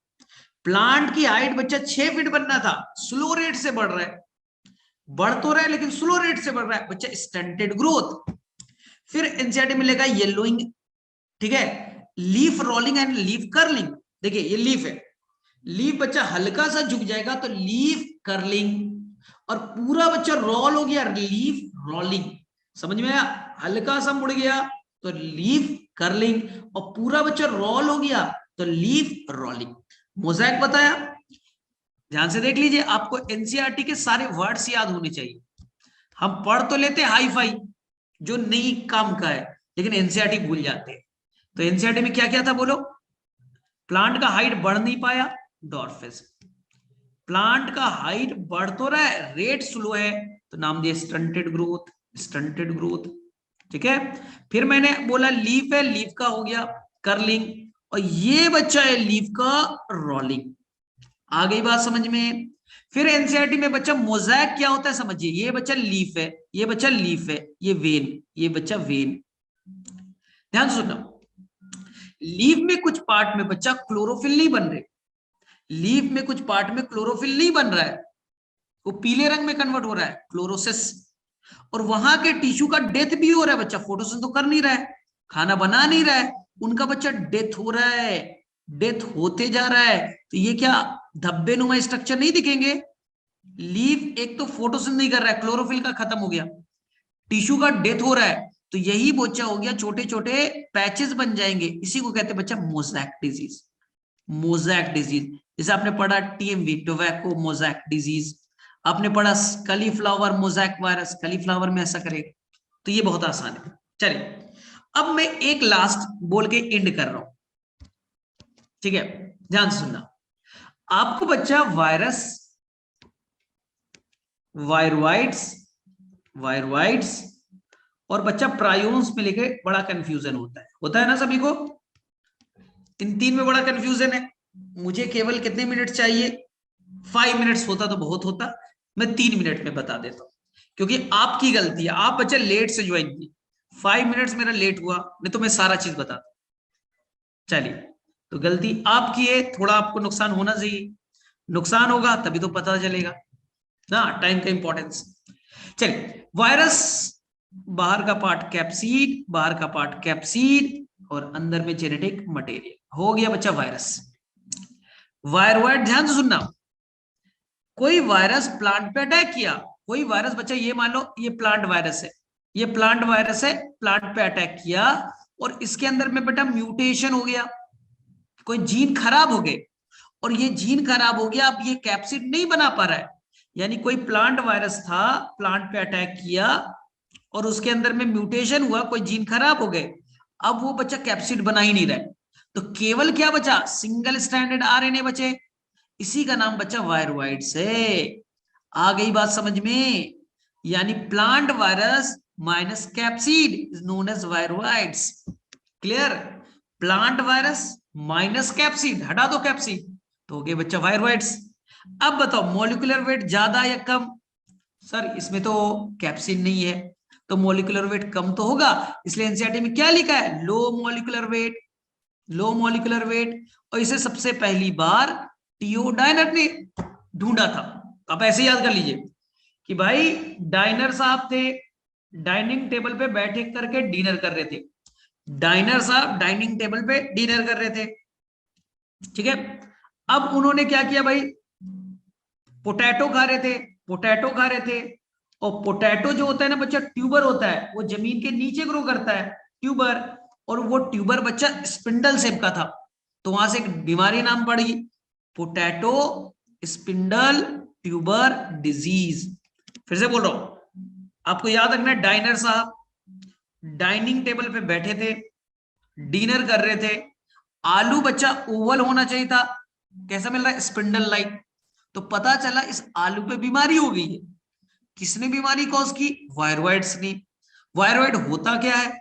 प्लांट की हाइट बच्चा 6 फीट बनना था, स्लो रेट से बढ़ रहा है, बढ़ तो रहा है लेकिन स्लो रेट से बढ़ रहा है, बच्चा स्टंटेड ग्रोथ। फिर एनसीईआरटी मिलेगा येलोइंग, ठीक है, leaf rolling and leaf curling. देखिए ये लीफ है, लीफ बच्चा हल्का सा झुक जाएगा तो लीफ कर्लिंग, और पूरा बच्चा रोल हो गया, लीफ रोलिंग। समझ में आया? हल्का सा मुड़ गया तो लीफ कर्लिंग, और पूरा बच्चा रोल हो गया तो लीफ रोलिंग। मोज़ेक बताया, ध्यान से देख लीजिए, आपको एनसीईआरटी के सारे वर्ड्स याद होने चाहिए। हम पढ़ तो लेते हाई फाई जो नहीं काम का है, लेकिन एनसीईआरटी भूल जाते हैं। तो एनसीईआरटी में क्या क्या था बोलो? प्लांट का हाइट बढ़ नहीं पाया, डॉर्फिज्म। प्लांट का हाइट बढ़ तो रहा है, रेट स्लो है, तो नाम दिया स्टंटेड ग्रोथ, स्टंटेड ग्रोथ, ठीक है। फिर मैंने बोला लीफ है, लीफ का हो गया कर्लिंग, और ये बच्चा है लीफ का रोलिंग। आ गई बात समझ में? फिर एनसीईआरटी में बच्चा मोज़ेक क्या होता है समझिए, ये बच्चा लीफ है, ये बच्चा लीफ है, ये वेन, ये बच्चा वेन। ध्यान सुनना, लीफ में कुछ पार्ट में बच्चा क्लोरोफिल नहीं बन रहे, लीफ में कुछ पार्ट में क्लोरोफिल नहीं बन रहा है, वो पीले रंग में कन्वर्ट हो रहा है, क्लोरोसिस, और वहां के टिश्यू का डेथ भी हो रहा है बच्चा, फोटोसिंथेसिस तो कर नहीं रहा है, खाना बना नहीं रहा है, उनका बच्चा डेथ हो रहा है, डेथ होते जा रहा है। तो ये क्या धब्बे नुमा स्ट्रक्चर नहीं दिखेंगे? लीफ एक तो फोटोसिंथेसिस नहीं कर रहा है, क्लोरोफिल का खत्म हो गया, टिश्यू का डेथ हो रहा है, तो यही बच्चा हो गया, छोटे छोटे पैचेस बन जाएंगे, इसी को कहते हैं बच्चा मोज़ेक डिजीज। मोज़ेक डिजीज, जैसे आपने पढ़ा टीएमवी, टोबैको मोज़ेक डिजीज, आपने पढ़ा कलीफ्लावर मोज़ैक वायरस, कलीफ्लावर में ऐसा करेगा, तो ये बहुत आसान है। चलिए अब मैं एक लास्ट बोल के एंड कर रहा हूं, ठीक है, ध्यान से सुनना। आपको बच्चा वायरस, वायरवाइड्स, वायरवाइड्स और बच्चा प्रायोन्स में लेके बड़ा कंफ्यूजन होता है ना सभी को। इन तीन में बड़ा कंफ्यूजन है। मुझे केवल कितने मिनट चाहिए, 5 मिनट्स होता तो बहुत होता, मैं 3 मिनट में बता देता हूं, क्योंकि आपकी गलती है, आप बच्चा लेट से ज्वाइन किए, 5 मिनट्स मेरा लेट हुआ, नहीं तो मैं सारा चीज बताता। चलिए, तो गलती आपकी है, थोड़ा आपको नुकसान होना चाहिए, नुकसान होगा तभी तो पता चलेगा ना टाइम का इंपॉर्टेंस। चलिए, वायरस बाहर का पार्ट कैप्सिड, बाहर का पार्ट कैप्सिड और अंदर में जेनेटिक मटेरियल, हो गया बच्चा वायरस। वायरवाइड ध्यान से सुनना, कोई वायरस प्लांट पे अटैक किया, कोई वायरस बच्चा, ये मान लो ये प्लांट वायरस है, ये प्लांट वायरस है, प्लांट पे अटैक किया और इसके अंदर में बेटा म्यूटेशन हो गया, कोई जीन खराब हो गए और ये जीन खराब हो गया, अब ये कैप्सिड नहीं बना पा रहा है, यानी कोई प्लांट वायरस था, प्लांट पे अटैक किया और उसके अंदर में म्यूटेशन हुआ, कोई जीन खराब हो गए, अब वो बच्चा कैप्सिड बना ही नहीं रहा है, तो केवल क्या बचा, सिंगल स्ट्रैंडेड आरएनए बचे, इसी का नाम बच्चा वायरवाइड्स है। आ गई बात समझ में, यानी plant virus minus capsid is known as viroids. Clear, plant virus minus capsid, हटा दो कैप्सिड तो हो गए बच्चा वायरवाइड्स। अब बताओ मॉलिक्यूलर वेट ज्यादा या कम, सर इसमें तो कैप्सिड नहीं है तो मॉलिक्यूलर वेट कम तो होगा, इसलिए एनसीईआरटी में क्या लिखा है, low molecular weight, low molecular weight, और इसे सबसे पहली बार टीओ डायनर ने ढूंढा था। आप ऐसे याद कर लीजिए कि भाई डाइनर साहब थे, डाइनिंग टेबल पे बैठे करके डिनर कर रहे थे, डाइनर साहब डाइनिंग टेबल पे डिनर कर रहे थे, ठीक है। अब उन्होंने क्या किया भाई, पोटैटो खा रहे थे, पोटैटो खा रहे थे, और पोटैटो जो होता है ना बच्चा, ट्यूबर होता है, वो जमीन के नीचे ग्रो करता है, ट्यूबर, और वो ट्यूबर बच्चा स्पिंडल शेप का था, तो वहां से एक बीमारी नाम पड़ी, पोटैटो स्पिंडल ट्यूबर डिजीज। फिर से बोल रहा हूं, आपको याद रखना है, डाइनर साहब डाइनिंग टेबल पे बैठे थे, डिनर कर रहे थे, आलू बच्चा ओवल होना चाहिए था, कैसा मिल रहा है, स्पिंडल लाइक, तो पता चला इस आलू पे बीमारी हो गई है। किसने बीमारी कॉज की, वायरवाइड्स ने। वायरवाइड होता क्या है,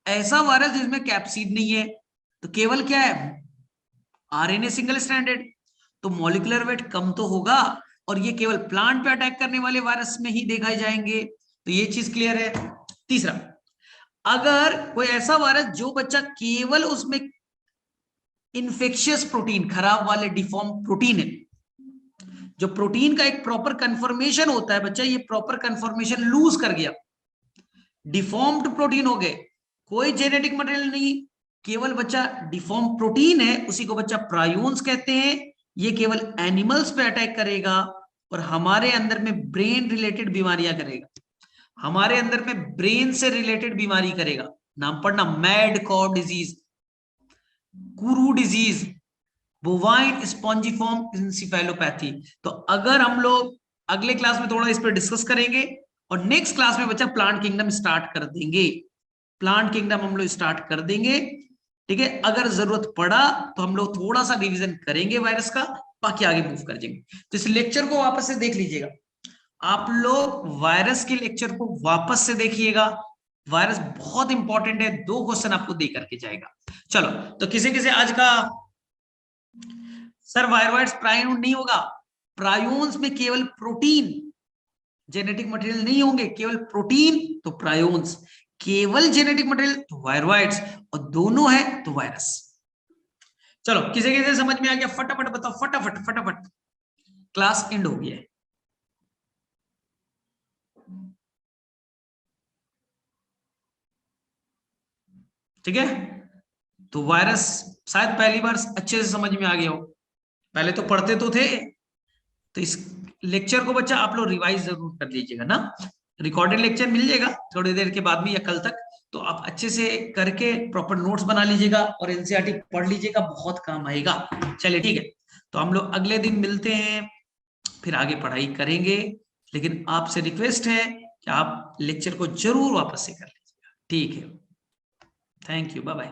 ऐसा वायरस जिसमें कैप्सिड नहीं है, तो केवल क्या है, आरएनए सिंगल स्ट्रैंडेड, तो मॉलिक्यूलर वेट कम तो होगा, और ये केवल प्लांट पे अटैक करने वाले वायरस में ही देखा जाएंगे, तो ये चीज क्लियर है। तीसरा, अगर कोई ऐसा वायरस जो बच्चा केवल उसमें इन्फेक्शियस प्रोटीन, खराब वाले डिफॉर्म प्रोटीन है, जो प्रोटीन का एक प्रॉपर कंफर्मेशन होता है बच्चा, ये प्रॉपर कंफर्मेशन लूज कर गया, डिफॉर्म्ड प्रोटीन हो गए, कोई जेनेटिक मटेरियल नहीं, केवल बच्चा डिफॉर्म प्रोटीन है, उसी को बच्चा प्रायोन्स कहते हैं, ये केवल एनिमल्स पे अटैक करेगा और हमारे अंदर में ब्रेन रिलेटेड बीमारियां करेगा, हमारे अंदर में ब्रेन से रिलेटेड बीमारी करेगा, नाम पढ़ना, मैड कॉ disease, Kuru disease, bovine spongiform encephalopathy. तो अगर हम लोग अगले क्लास में थोड़ा इस पर डिस्कस करेंगे, और नेक्स्ट क्लास में बच्चा प्लांट किंगडम स्टार्ट कर देंगे, प्लांट किंगडम हम लोग स्टार्ट कर देंगे, ठीक है। अगर जरूरत पड़ा तो हम लोग थोड़ा सा रिवीजन करेंगे वायरस का, बाकी आगे मूव कर जाएंगे। तो इस लेक्चर को वापस से देख लीजिएगा, आप लोग वायरस के लेक्चर को वापस से देखिएगा, वायरस बहुत इंपॉर्टेंट है, 2 क्वेश्चन आपको दे करके जाएगा। चलो, तो किसी किसी आज का, सर वायरवाइड्स प्रायोन नहीं होगा, प्रायोन्स में केवल प्रोटीन, जेनेटिक मटेरियल नहीं होंगे, केवल प्रोटीन तो प्रायोन्स, केवल जेनेटिक मटेरियल तो वायरवाइड्स, और दोनों है तो वायरस। चलो, किसी किसी समझ में आ गया, फटाफट बताओ, फटाफट फटाफट, क्लास एंड हो गया है। ठीक है, तो वायरस शायद पहली बार अच्छे से समझ में आ गया हो, पहले तो पढ़ते तो थे, तो इस लेक्चर को बच्चा आप लोग रिवाइज जरूर कर लीजिएगा ना, रिकॉर्डेड लेक्चर मिल जाएगा थोड़ी देर के बाद में या कल तक, तो आप अच्छे से करके प्रॉपर नोट्स बना लीजिएगा और एनसीईआरटी पढ़ लीजिएगा, बहुत काम आएगा। चलिए ठीक है, तो हम लोग अगले दिन मिलते हैं, फिर आगे पढ़ाई करेंगे, लेकिन आपसे रिक्वेस्ट है कि आप लेक्चर को जरूर वापस से कर लीजिएगा। ठीक है, थैंक यू, बाय बाय।